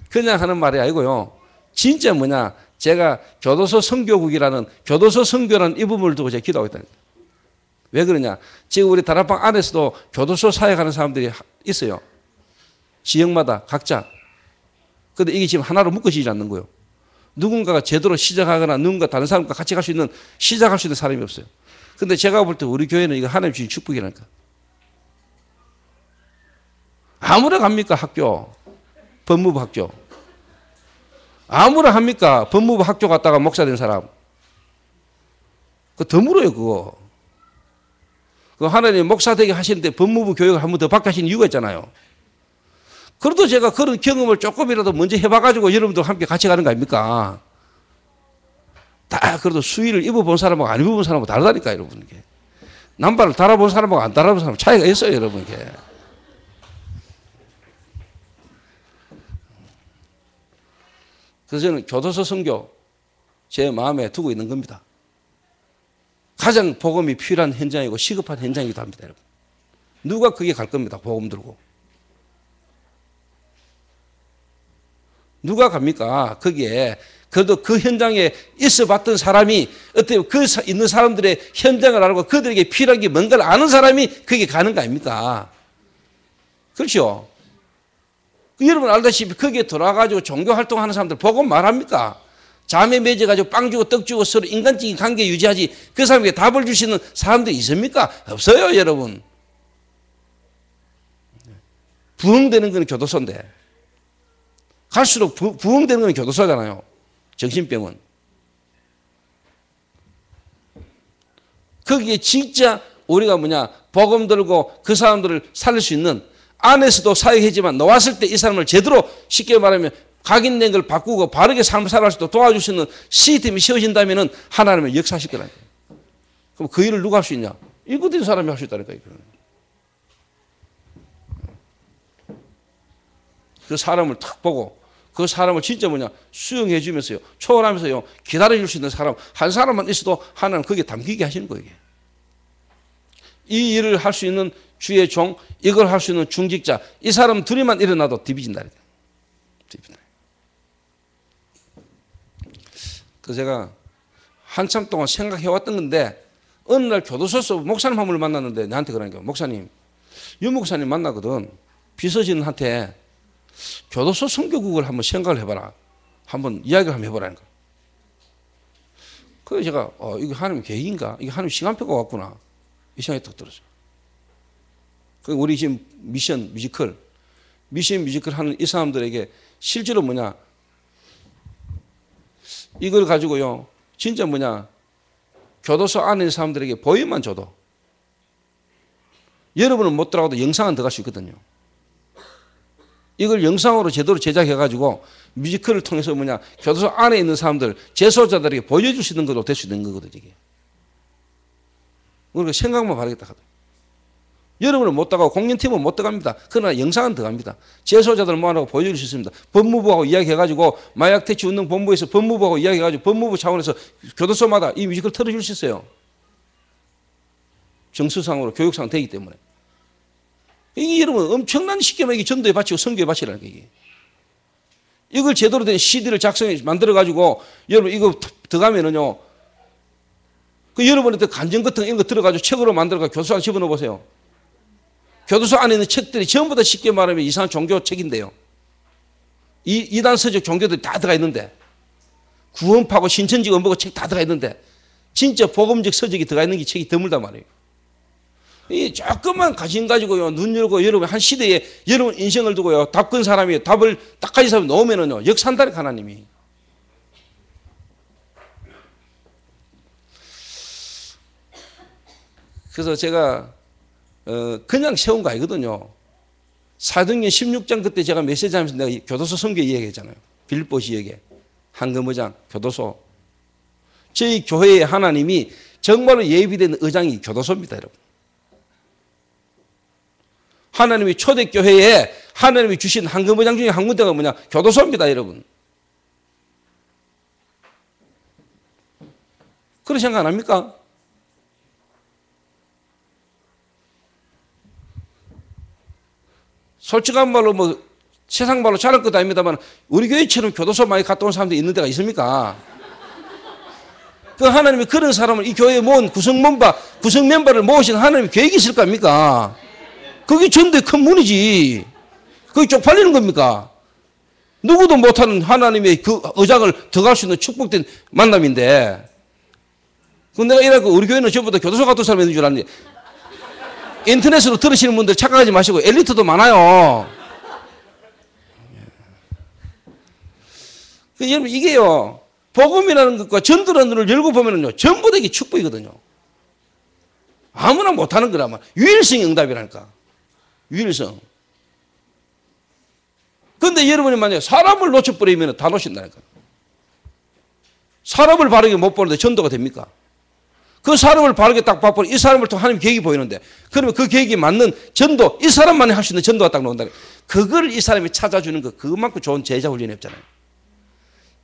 그냥 하는 말이 아니고요. 진짜 뭐냐, 제가 교도소 선교국이라는, 교도소 선교라는 이 부분을 두고 제가 기도하고 있다는 거예요. 왜 그러냐, 지금 우리 다락방 안에서도 교도소 사역하는 사람들이 있어요. 지역마다 각자. 그런데 이게 지금 하나로 묶어지지 않는 거예요. 누군가가 제대로 시작하거나 누군가 다른 사람과 같이 갈 수 있는, 시작할 수 있는 사람이 없어요. 근데 제가 볼 때 우리 교회는 이거 하나님 주신 축복이라니까. 아무나 갑니까, 학교? 법무부 학교. 아무나 합니까? 법무부 학교 갔다가 목사 된 사람. 그거 더 물어요, 그거. 그 하나님 목사 되게 하시는데 법무부 교육을 한 번 더 받게 하신 이유가 있잖아요. 그래도 제가 그런 경험을 조금이라도 먼저 해봐가지고 여러분들 함께 같이 가는 거 아닙니까? 다 그래도 수의를 입어본 사람하고 안 입어본 사람하고 다르다니까, 여러분. 이게 남발을 달아본 사람하고 안 달아본 사람 차이가 있어요, 여러분. 이게. 그래서 저는 교도소 선교 제 마음에 두고 있는 겁니다. 가장 복음이 필요한 현장이고 시급한 현장이기도 합니다, 여러분. 누가 거기에 갈 겁니다, 복음 들고. 누가 갑니까? 거기에. 그래도 그 현장에 있어 봤던 사람이, 어떻게 그 있는 사람들의 현장을 알고 그들에게 필요한 게 뭔가를 아는 사람이 거기에 가는 거 아닙니까? 그렇죠? 여러분 알다시피 거기에 들어와가지고 종교활동하는 사람들 복음 말합니까? 자매 맺어가지고 빵 주고 떡 주고 서로 인간적인 관계 유지하지, 그 사람에게 답을 주시는 사람들이 있습니까? 없어요, 여러분. 부흥되는 건 교도소인데, 갈수록 부흥되는 건 교도소잖아요. 정신병은. 거기에 진짜 우리가 뭐냐, 복음 들고 그 사람들을 살릴 수 있는, 안에서도 사역하지만 나왔을 때 이 사람을 제대로, 쉽게 말하면 각인된 걸 바꾸고 바르게 삶을 살아갈 수 있도록 도와줄 수 있는 시스템이 세워진다면 하나님은 역사하실 거라니까. 그럼 그 일을 누가 할 수 있냐? 일꾼된 사람이 할 수 있다니까요. 그 사람을 탁 보고 그 사람을 진짜 뭐냐, 수용해 주면서요, 초월하면서요, 기다려 줄 수 있는 사람 한 사람만 있어도 하나님 거기에 담기게 하시는 거예요. 이 일을 할 수 있는 주의 종, 이걸 할 수 있는 중직자, 이 사람 둘이만 일어나도 뒤비진다니까. 그래서 제가 한참 동안 생각해 왔던 건데, 어느 날 교도소에서 목사님 한 분을 만났는데 나한테 그러니까, 목사님, 유 목사님 만나거든. 비서진한테 교도소 선교국을 한번 생각을 해봐라, 한번 이야기를 한번 해보라는 거야. 그래서 제가 이게 하나님 계획인가? 이게 하나님 시간표가 왔구나, 이 생각이 딱 들었어요. 우리 지금 미션 뮤지컬 하는 이 사람들에게 실제로 뭐냐, 이걸 가지고요, 진짜 뭐냐, 교도소 안에 있는 사람들에게 보이만 줘도, 여러분은 못 들어가도 영상은 들어갈 수 있거든요. 이걸 영상으로 제대로 제작해가지고 뮤지컬을 통해서 뭐냐, 교도소 안에 있는 사람들, 재소자들에게 보여줄 수 있는 것도 될 수 있는 거거든요, 이게. 우리가 생각만 바르겠다 하더라고요. 여러분은 못 들어가고 공연팀은 못 들어갑니다. 그러나 영상은 들어갑니다. 재소자들 모아놓고 보여줄 수 있습니다. 법무부하고 이야기해가지고, 마약 퇴치 운동 본부에서 법무부하고 이야기해가지고 법무부 차원에서 교도소마다 이 뮤지컬 틀어줄 수 있어요. 정서상으로 교육상 되기 때문에. 이게 여러분 엄청난 시기만 이게 전도에 바치고 선교에 바치라는 게, 이게. 이걸 제대로 된 CD를 작성해 만들어가지고 여러분 이거 들어가면은요, 그 여러분한테 간증 같은 거 이런 거 들어가지고 책으로 만들어가 교도소 안에 집어넣어 보세요. 교도소 안에 있는 책들이 전부 다 쉽게 말하면 이상한 종교 책인데요. 이단 서적 종교들이 다 들어가 있는데, 구원파고 신천지 음보고 책 다 들어가 있는데, 진짜 복음적 서적이 들어가 있는 게 책이 드물단 말이에요. 이 조금만 관심 가지고요, 눈 열고 여러분 한 시대에 여러분 인생을 두고요, 답근 사람이 답을 딱 가진 사람이 나오면은요, 역산다니까 하나님이. 그래서 제가 그냥 세운 거 아니거든요. 사도행전 16장 그때 제가 메시지 하면서 내가 교도소 선교 이야기했잖아요. 빌립보 지역에 한금의장 교도소. 저희 교회에 하나님이 정말로 예비된 의장이 교도소입니다, 여러분. 하나님이 초대교회에 하나님이 주신 한금의장 중에 한 군데가 뭐냐? 교도소입니다, 여러분. 그런 생각 안 합니까? 솔직한 말로 뭐 세상 말로 잘할 것도 아닙니다만 우리 교회처럼 교도소 많이 갔다 온 사람들이 있는 데가 있습니까? 그 하나님이 그런 사람을 이 교회에 모은 구성 멤버를 모으신 하나님이 계획이 있을 겁니까? 그게 전도의 큰 문이지. 그게 쪽팔리는 겁니까? 누구도 못하는 하나님의 그 의장을 들어갈 수 있는 축복된 만남인데, 내가 이래갖고 우리 교회는 전부 다 교도소 갔던 사람이 있는 줄 알았는데, 인터넷으로 들으시는 분들 착각하지 마시고 엘리트도 많아요. 여러분 이게요, 복음이라는 것과 전도라는 눈을 열고 보면은요, 전부 다 이게 축복이거든요. 아무나 못하는 거라면 유일성의 응답이라니까. 유일성. 그런데 여러분이 만약에 사람을 놓쳐버리면 다 놓친다니까. 사람을 바르게 못 보는데 전도가 됩니까? 그 사람을 바르게 딱 봐버리면 이 사람을 통해 하나님 계획이 보이는데, 그러면 그 계획이 맞는 전도, 이 사람만이 할 수 있는 전도가 딱 나온다. 그걸 이 사람이 찾아주는 거, 그것만큼 좋은 제자 훈련이 없잖아요.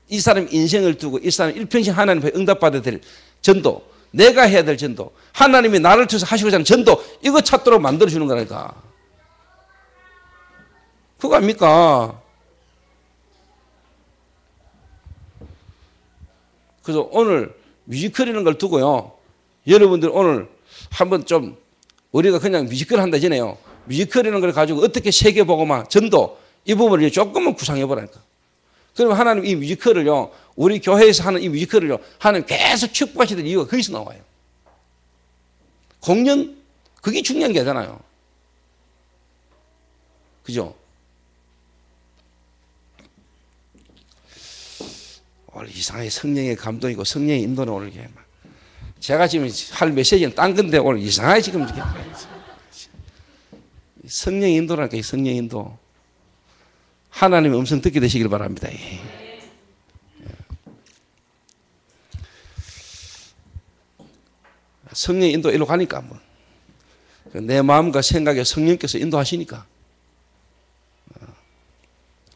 이 사람 인생을 두고 이 사람 일평생 하나님 앞에 응답받아야 될 전도, 내가 해야 될 전도, 하나님이 나를 통해서 하시고자 하는 전도, 이거 찾도록 만들어주는 거라니까. 그거 아닙니까? 그래서 오늘 뮤지컬이라는 걸 두고요, 여러분들 오늘 한번 좀 우리가 그냥 뮤지컬 한다 전에요, 뮤지컬이라는 걸 가지고 어떻게 세계복음화, 전도 이 부분을 조금만 구상해보라니까. 그러면 하나님 이 뮤지컬을요, 우리 교회에서 하는 이 뮤지컬을요, 하나님 계속 축복하시던 이유가 거기서 나와요. 공연, 그게 중요한 게 아니잖아요. 그죠? 오늘 이상하게 성령의 감동이고 성령의 인도는 오늘 이게 막, 제가 지금 할 메시지는 딴 건데 오늘 이상하게 지금 이렇게 성령의 인도라니까. 이 성령의 인도, 하나님의 음성 듣게 되시길 바랍니다. 성령의 인도 일로 가니까 뭐. 내 마음과 생각에 성령께서 인도하시니까.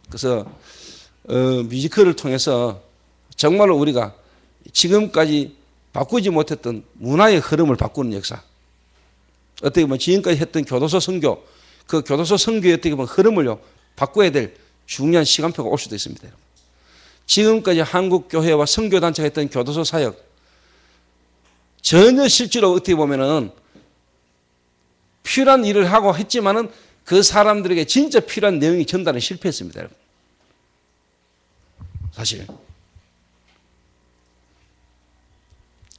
그래서 뮤지컬을 통해서 정말로 우리가 지금까지 바꾸지 못했던 문화의 흐름을 바꾸는 역사, 어떻게 보면 지금까지 했던 교도소 선교, 그 교도소 선교의 어떻게 보면 흐름을요 바꿔야 될 중요한 시간표가 올 수도 있습니다. 지금까지 한국 교회와 선교단체가 했던 교도소 사역, 전혀 실제로 어떻게 보면은 필요한 일을 하고 했지만은 그 사람들에게 진짜 필요한 내용이 전달에 실패했습니다, 여러분. 사실.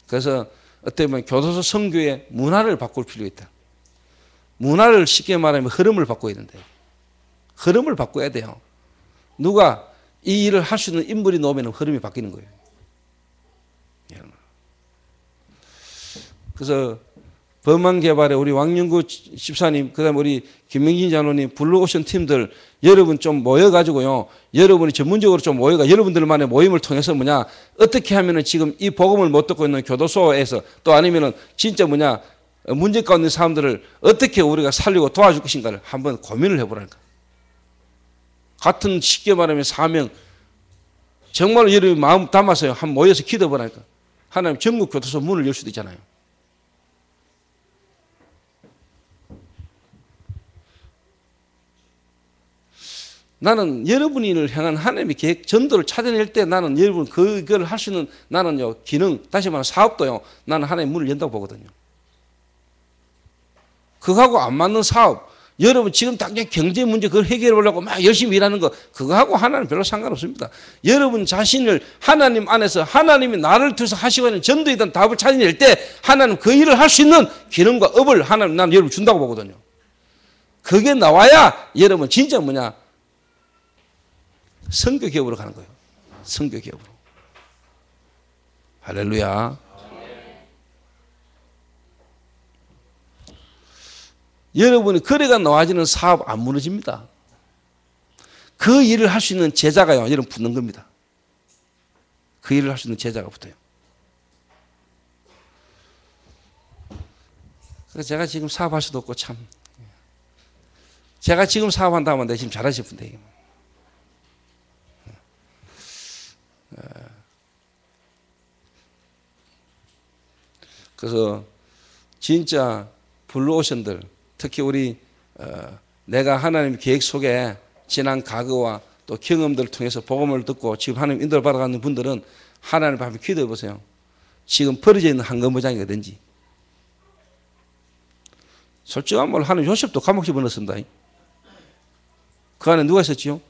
그래서 어떻게 보면 교도소 선교의 문화를 바꿀 필요가 있다. 문화를 쉽게 말하면 흐름을 바꿔야 된다. 흐름을 바꿔야 돼요. 누가 이 일을 할 수 있는 인물이 나오면 흐름이 바뀌는 거예요. 그래서 범안개발에 우리 왕영구 집사님, 그 다음에 우리 김명진 장로님, 블루오션 팀들, 여러분 좀 모여가지고요, 여러분이 전문적으로 좀 모여가 여러분들만의 모임을 통해서 뭐냐, 어떻게 하면은 지금 이 복음을 못 듣고 있는 교도소에서, 또 아니면은 진짜 뭐냐, 문제 가운데 있는 사람들을 어떻게 우리가 살리고 도와줄 것인가를 한번 고민을 해보라니까. 같은 쉽게 말하면 사명, 정말 여러분 마음 담아서요, 한번 모여서 기도해보라니까. 하나님 전국 교도소 문을 열 수도 있잖아요. 나는 여러분을 향한 하나님의 계획, 전도를 찾아낼 때 나는 여러분 그걸 할 수 있는 나는요, 기능, 다시 말하면 사업도요, 나는 하나님의 문을 연다고 보거든요. 그거하고 안 맞는 사업, 여러분 지금 당장 경제 문제 그걸 해결해 보려고 막 열심히 일하는 거 그거하고 하나님 별로 상관없습니다. 여러분 자신을 하나님 안에서 하나님이 나를 통해서 하시고 있는 전도에 대한 답을 찾아낼 때 하나님 그 일을 할 수 있는 기능과 업을 하나님 나는 여러분 준다고 보거든요. 그게 나와야 여러분 진짜 뭐냐 선교 기업으로 가는 거예요. 선교 기업으로. 할렐루야. 여러분이 거래가 나와지는 사업 안 무너집니다. 그 일을 할 수 있는 제자가요, 여러분 붙는 겁니다. 그 일을 할 수 있는 제자가 붙어요. 그래서 제가 지금 사업할 수도 없고 참. 제가 지금 사업한다면 내가 지금 잘하실 분데. 그래서 진짜 블루오션들 특히 우리 내가 하나님 계획 속에 지난 과거와 또 경험들을 통해서 복음을 듣고 지금 하나님 인도를 받아가는 분들은 하나님 앞에 기도해 보세요. 지금 버려져 있는 한건무장이 어딘지. 솔직한 말 하는 요셉도 감옥 집어넣었습니다. 그 안에 누가 있었지요?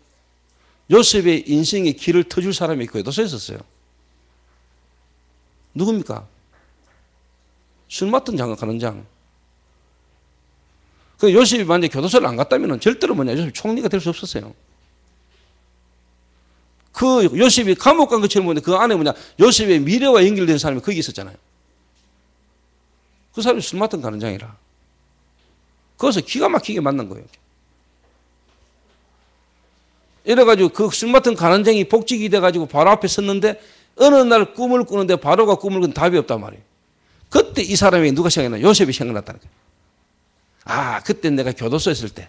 요셉의 인생의 길을 터줄 사람이 교도소에 있었어요. 누굽니까? 술 맡은 장관 가는 장. 그 요셉이 만약에 교도소를 안 갔다면 절대로 뭐냐 요셉이 총리가 될 수 없었어요. 그 요셉이 감옥 간 것처럼 보는데 그 안에 뭐냐 요셉의 미래와 연결된 사람이 거기 있었잖아요. 그 사람이 술 맡은 가는 장이라. 거기서 기가 막히게 만난 거예요. 이래가지고 그 술 맡은 가난쟁이 복직이 돼가지고 바로 앞에 섰는데 어느 날 꿈을 꾸는데 바로가 꿈을 꾼 답이 없단 말이에요. 그때 이 사람이 누가 생각나? 요셉이 생각났다는 거예요. 아, 그때 내가 교도소에 있을 때.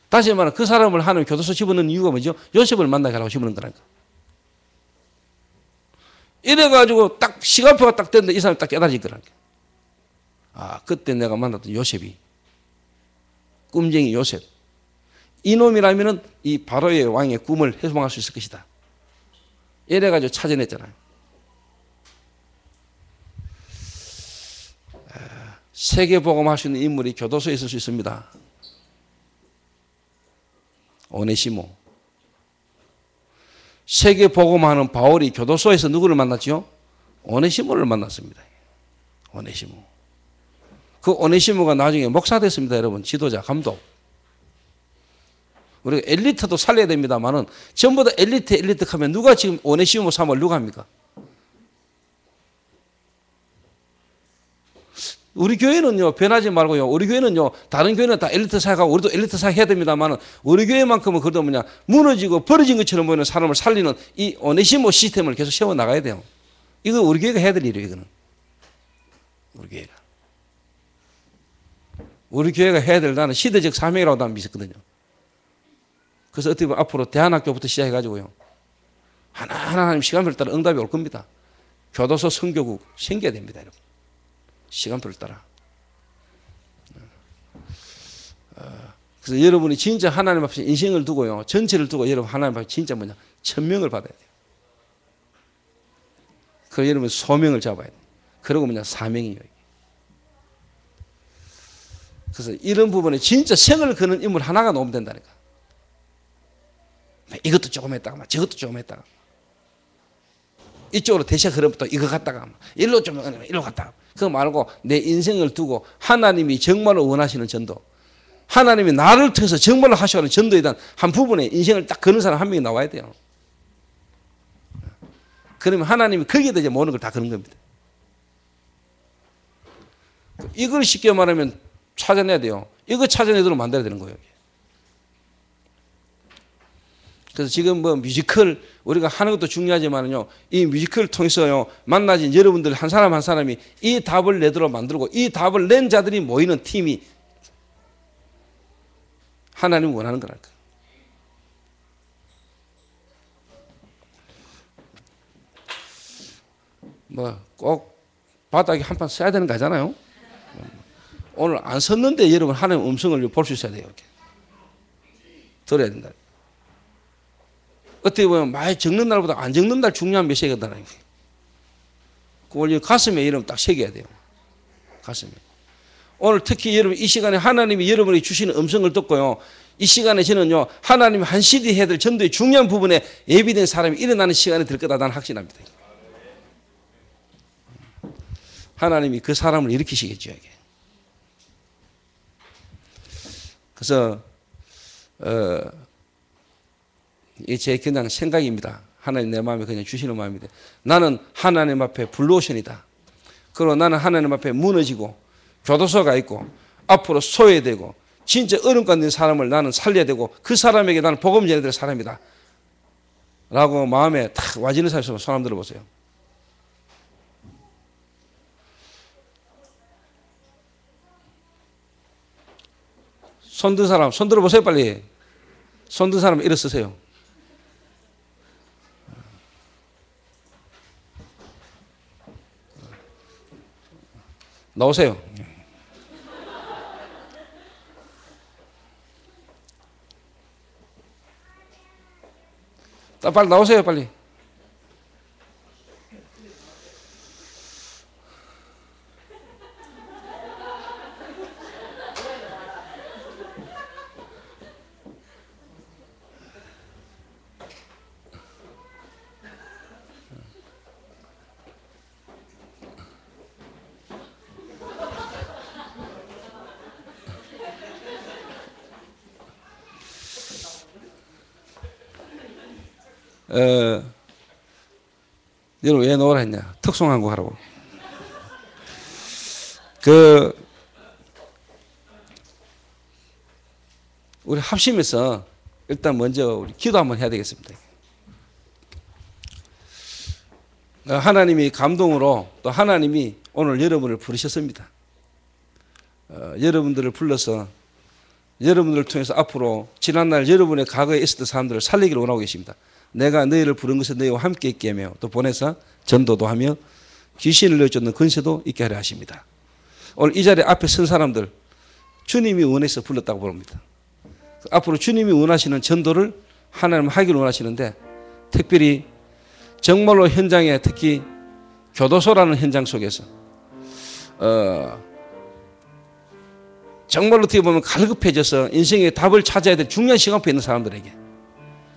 다시 말하면 그 사람을 하나님 교도소 집어넣는 이유가 뭐죠? 요셉을 만나게 하라고 집어넣는 거라니까. 이래가지고 딱 시간표가 딱 됐는데 이 사람이 딱 깨달아질 거라니까. 아, 그때 내가 만났던 요셉이 꿈쟁이 요셉. 이놈이라면은 이 바로의 왕의 꿈을 해소할 수 있을 것이다. 이래가지고 찾아냈잖아요. 세계복음할 수 있는 인물이 교도소에 있을 수 있습니다. 오네시모. 세계복음하는 바울이 교도소에서 누구를 만났지요? 오네시모를 만났습니다. 오네시모. 그 오네시모가 나중에 목사 됐습니다. 여러분 지도자 감독. 우리가 엘리트도 살려야 됩니다만은 전부 다 엘리트 하면 누가 지금 오네시모 사모를 누가 합니까? 우리 교회는요 변하지 말고요. 우리 교회는요 다른 교회는 다 엘리트 사역하고 우리도 엘리트 사역 해야 됩니다만은 우리 교회만큼은 그래도 뭐냐 무너지고 버려진 것처럼 보이는 사람을 살리는 이 오네시모 시스템을 계속 세워 나가야 돼요. 이거 우리 교회가 해야 될 일이에요. 이거는 우리 교회가. 우리 교회가 해야 될 나는 시대적 사명이라고 나는 믿었거든요. 그래서 어떻게 보면 앞으로 대안학교부터 시작해가지고요. 하나하나 시간표를 따라 응답이 올 겁니다. 교도소 선교국 생겨야 됩니다. 여러분. 시간표를 따라. 그래서 여러분이 진짜 하나님 앞에 인생을 두고요. 전체를 두고 여러분 하나님 앞에 진짜 뭐냐. 천명을 받아야 돼요. 그리고 여러분 소명을 잡아야 돼요. 그리고 뭐냐. 사명이에요. 그래서 이런 부분에 진짜 생을 거는 인물 하나가 나오면 된다니까. 이것도 조금 했다가 저것도 조금 했다가 이쪽으로 대시 흐름부터 이거 갔다가 일로 좀 일로 갔다가 그거 말고 내 인생을 두고 하나님이 정말로 원하시는 전도 하나님이 나를 통해서 정말로 하시는 전도에 대한 한 부분에 인생을 딱 거는 사람 한 명이 나와야 돼요. 그러면 하나님이 거기에다 이제 모든 걸 다 거는 겁니다. 이걸 쉽게 말하면 찾아내야 돼요. 이거 찾아내도록 만들어야 되는 거예요. 그래서 지금 뭐 뮤지컬 우리가 하는 것도 중요하지만요. 이 뮤지컬을 통해서요. 만나진 여러분들 한 사람 한 사람이 이 답을 내도록 만들고 이 답을 낸 자들이 모이는 팀이 하나님이 원하는 거라니까. 뭐 꼭 바닥에 한 판 써야 되는 거 아니잖아요. 오늘 안 섰는데 여러분 하나님의 음성을 볼 수 있어야 돼요. 이렇게. 들어야 된다. 어떻게 보면 많이 적는 날보다 안 적는 날 중요한 메시지거든요. 그걸 가슴에 이름 딱 새겨야 돼요. 가슴에. 오늘 특히 여러분 이 시간에 하나님이 여러분에게 주시는 음성을 듣고요. 이 시간에 저는요, 하나님이 한 시대 해야 될 전도의 중요한 부분에 예비된 사람이 일어나는 시간이 될 거다 나는 확신합니다. 하나님이 그 사람을 일으키시겠죠. 이게. 그래서 이게 제 그냥 생각입니다. 하나님 내 마음에 그냥 주시는 마음인데 나는 하나님 앞에 블루오션이다. 그리고 나는 하나님 앞에 무너지고 교도소가 있고 앞으로 소외되고 진짜 어려움 가운데 있는 사람을 나는 살려야 되고 그 사람에게 나는 복음 전해야 될 사람이다. 라고 마음에 탁 와지는 사람 있으면 손 한번 들어보세요. 손 든 사람, 손 들어보세요, 빨리. 손 든 사람 일어서세요. 나오세요. 빨리 나오세요, 빨리. 여러분 왜 나오라 했냐? 특송한국 하라고. 우리 합심해서 일단 먼저 우리 기도 한번 해야 되겠습니다. 하나님이 감동으로 또 하나님이 오늘 여러분을 부르셨습니다. 여러분들을 불러서 여러분들을 통해서 앞으로 지난날 여러분의 과거에 있었던 사람들을 살리기를 원하고 계십니다. 내가 너희를 부른 것은 너희와 함께 있게 하며 또 보내서 전도도 하며 귀신을 내쫓는 권세도 있게 하려 하십니다. 오늘 이 자리에 앞에 선 사람들 주님이 원해서 불렀다고 봅니다. 앞으로 주님이 원하시는 전도를 하나님 하기를 원하시는데 특별히 정말로 현장에 특히 교도소라는 현장 속에서 정말로 어떻게 보면 갈급해져서 인생의 답을 찾아야 될 중요한 시간표에 있는 사람들에게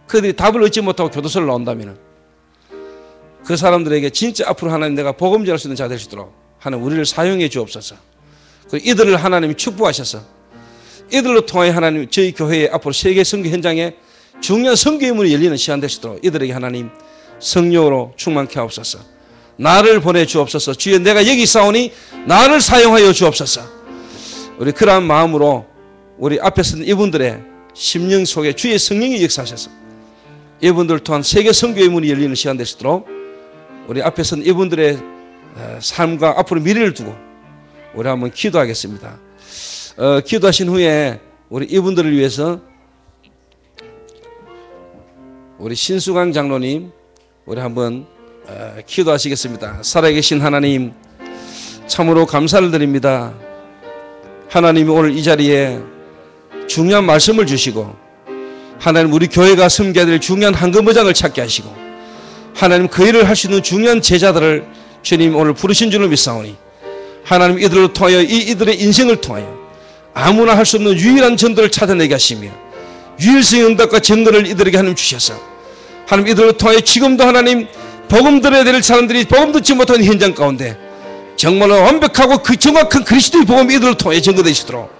그들이 답을 얻지 못하고 교도소를 나온다면 그 사람들에게 진짜 앞으로 하나님 내가 복음 전할 수 있는 자 될 수 있도록 하나님 우리를 사용해 주옵소서. 그리고 이들을 하나님이 축복하셔서 이들로 통해 하나님 저희 교회의 앞으로 세계 선교 현장에 중요한 선교의 문이 열리는 시간 될 수 있도록 이들에게 하나님 성령으로 충만케 하옵소서. 나를 보내주옵소서. 주여 내가 여기 있사오니 나를 사용하여 주옵소서. 우리 그러한 마음으로 우리 앞에 선 이분들의 심령 속에 주의 성령이 역사하셔서 이분들 또한 세계 선교의 문이 열리는 시간 될 수 있도록 우리 앞에 선 이분들의 삶과 앞으로 미래를 두고 우리 한번 기도하겠습니다. 기도하신 후에 우리 이분들을 위해서 우리 신수강 장로님 우리 한번 기도하시겠습니다. 살아계신 하나님 참으로 감사를 드립니다. 하나님이 오늘 이 자리에 중요한 말씀을 주시고 하나님 우리 교회가 섬겨야 될 중요한 한금어장을 찾게 하시고 하나님 그 일을 할 수 있는 중요한 제자들을 주님 오늘 부르신 줄로 믿사오니 하나님 이들을 통하여 이들의 인생을 통하여 아무나 할 수 없는 유일한 전도를 찾아내게 하시며 유일성의 응답과 증거를 이들에게 하나님 주셔서 하나님 이들을 통하여 지금도 하나님 복음 들어야 될 사람들이 복음 듣지 못하는 현장 가운데 정말로 완벽하고 그 정확한 그리스도의 복음이 이들을 통해 증거되시도록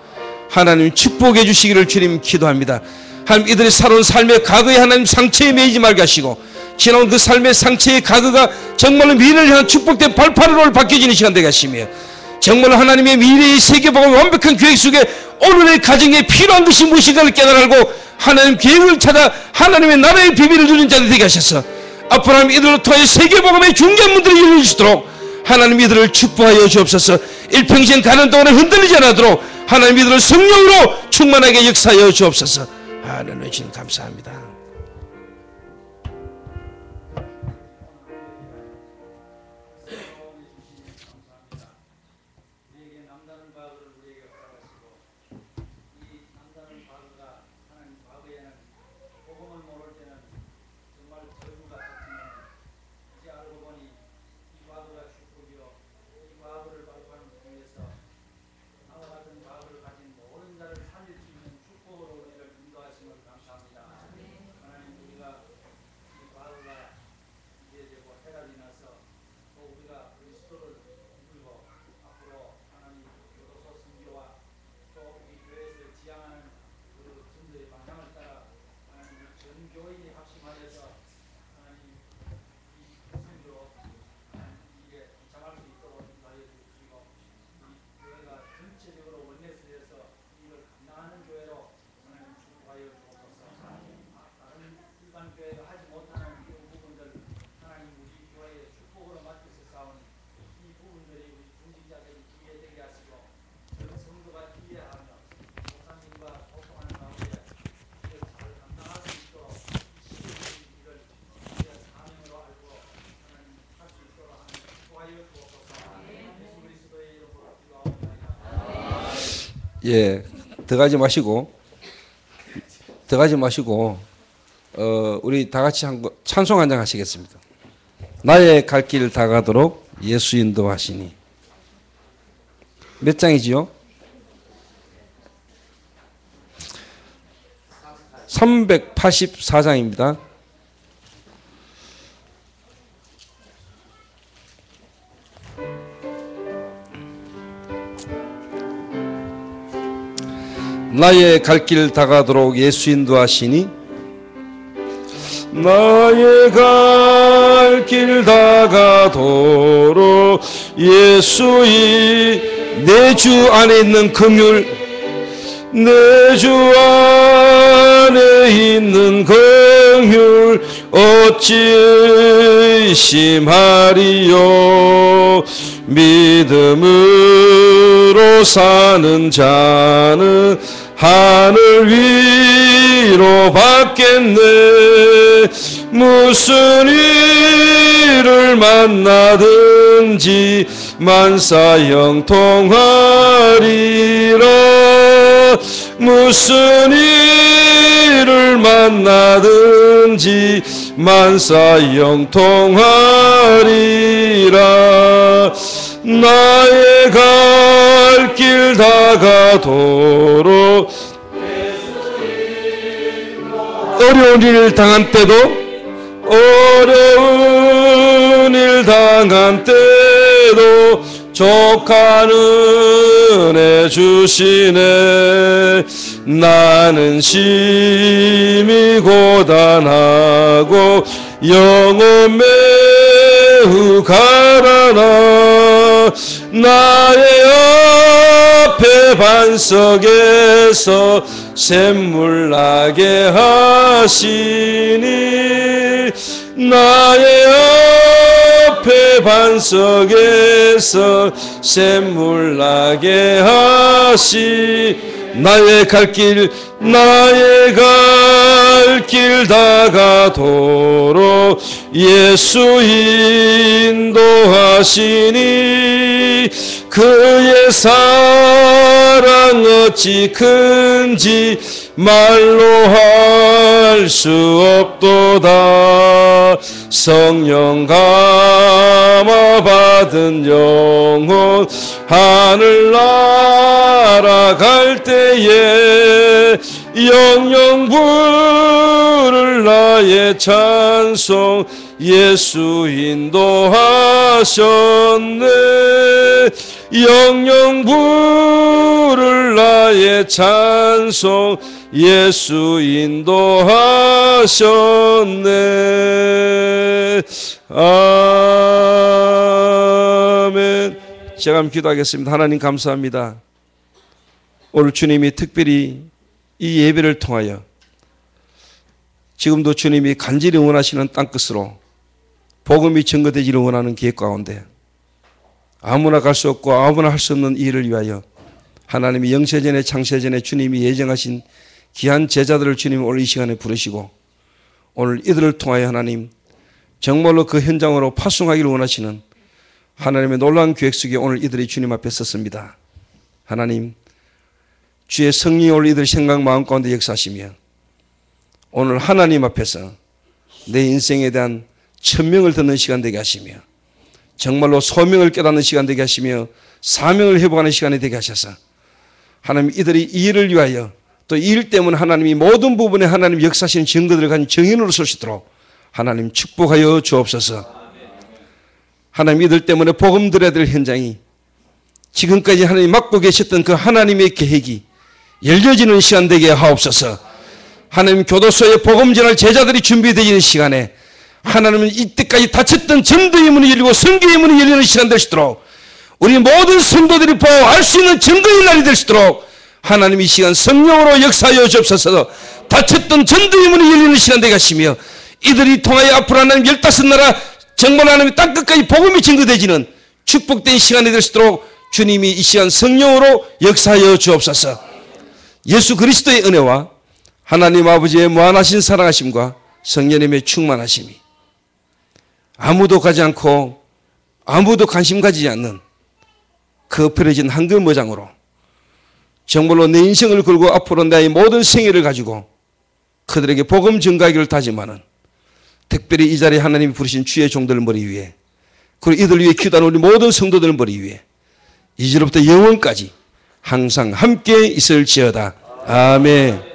하나님 축복해 주시기를 주님 기도합니다. 하나님 이들이 살아온 삶의 과거에 하나님 상처에 매이지 말게 하시고 지나온 그 삶의 상처의 과거가 정말로 미래를 향한 축복된 발판으로 바뀌어지는 시간 되게 하시며 정말로 하나님의 미래의 세계복음 완벽한 계획 속에 오늘의 가정에 필요한 것이 무엇인가를 깨달고 하나님 계획을 찾아 하나님의 나라의 비밀을 누리는 자들 되게 하셔서 앞으로 하나님 이들을 통해 세계복음의 중요한 문들이 열려주시도록 하나님 이들을 축복하여 주옵소서. 일평생 가는 동안에 흔들리지 않도록 하나님 이들을 성령으로 충만하게 역사하여 주옵소서. 하나님 주님 감사합니다. 이 과거를 발표하는 위해서 예, 들어가지 마시고, 우리 다 같이 찬송 한 장 하시겠습니다. 나의 갈 길 다가도록 예수 인도하시니. 몇 장이지요? 384장입니다. 나의 갈 길 다가도록 예수 인도하시니. 나의 갈 길 다가도록 예수이 내 주 안에 있는 긍휼, 내 주 안에 있는 긍휼 어찌 의심하리요. 믿음으로 사는 자는 하늘 위로 받겠네. 무슨 일을 만나든지 만사 형통하리라. 무슨 일을 만나든지 만사 형통하리라. 나의 갈 길 다가도록 어려운 일 당한 때도 어려운 일 당한 때도 족한 은혜 주시네. 나는 심히 고단하고 영혼 매우 가라나. 나의 앞에 반석에서 샘물 나게 하시니. 나의 앞에 반석에서 샘물 나게 하시니. 나의 갈 길 다가도록 예수 인도하시니. 그의 사랑 어찌 큰지 말로 할 수 없도다. 성령 감화 받은 영혼 하늘 날아갈 때에 영영 부를 나의 찬송 예수 인도하셨네. 영영 부를 나의 찬송 예수 인도하셨네. 아멘. 제가 한번 기도하겠습니다. 하나님 감사합니다. 오늘 주님이 특별히 이 예배를 통하여 지금도 주님이 간절히 원하시는 땅끝으로 복음이 증거되기를 원하는 계획 가운데 아무나 갈 수 없고 아무나 할 수 없는 이 일을 위하여 하나님이 영세전에 창세전에 주님이 예정하신 귀한 제자들을 주님이 오늘 이 시간에 부르시고 오늘 이들을 통하여 하나님 정말로 그 현장으로 파송하기를 원하시는 하나님의 놀라운 계획 속에 오늘 이들이 주님 앞에 섰습니다. 하나님 주의 성령이 오늘 이들 생각 마음 가운데 역사하시며 오늘 하나님 앞에서 내 인생에 대한 천명을 듣는 시간 되게 하시며 정말로 소명을 깨닫는 시간 되게 하시며 사명을 회복하는 시간이 되게 하셔서 하나님 이들이 이 일을 위하여 또 이 일 때문에 하나님이 모든 부분에 하나님 역사하시는 증거들을 가진 정인으로 설 수 있도록 하나님 축복하여 주옵소서. 하나님 이들 때문에 복음 들어야 될 현장이 지금까지 하나님 맡고 계셨던 그 하나님의 계획이 열려지는 시간 되게 하옵소서. 하나님 교도소에 복음 전할 제자들이 준비되어지는 시간에 하나님은 이때까지 닫혔던 전도의 문이 열리고 선교의 문이 열리는 시간 될 수 있도록 우리 모든 성도들이 보고 알 수 있는 증거의 날이 될 수 있도록 하나님 이 시간 성령으로 역사하여 주옵소서. 닫혔던 전도의 문이 열리는 시간 되게 하시며 이들이 통하여 앞으로 하나님 15나라 정말 하나님 땅끝까지 복음이 증거되지는 축복된 시간이 될 수 있도록 주님이 이 시간 성령으로 역사하여 주옵소서. 예수 그리스도의 은혜와 하나님 아버지의 무한하신 사랑하심과 성령님의 충만하심이 아무도 가지 않고 아무도 관심 가지지 않는 그 펴려진 한글머장으로 정말로 내 인생을 걸고 앞으로 나의 모든 생애를 가지고 그들에게 복음 전가하기를 다짐하는, 특별히 이 자리에 하나님이 부르신 주의 종들을 머리 위에, 그리고 이들 위해 기도하는 우리 모든 성도들을 머리 위에 이제로부터 영원까지 항상 함께 있을지어다. 아멘.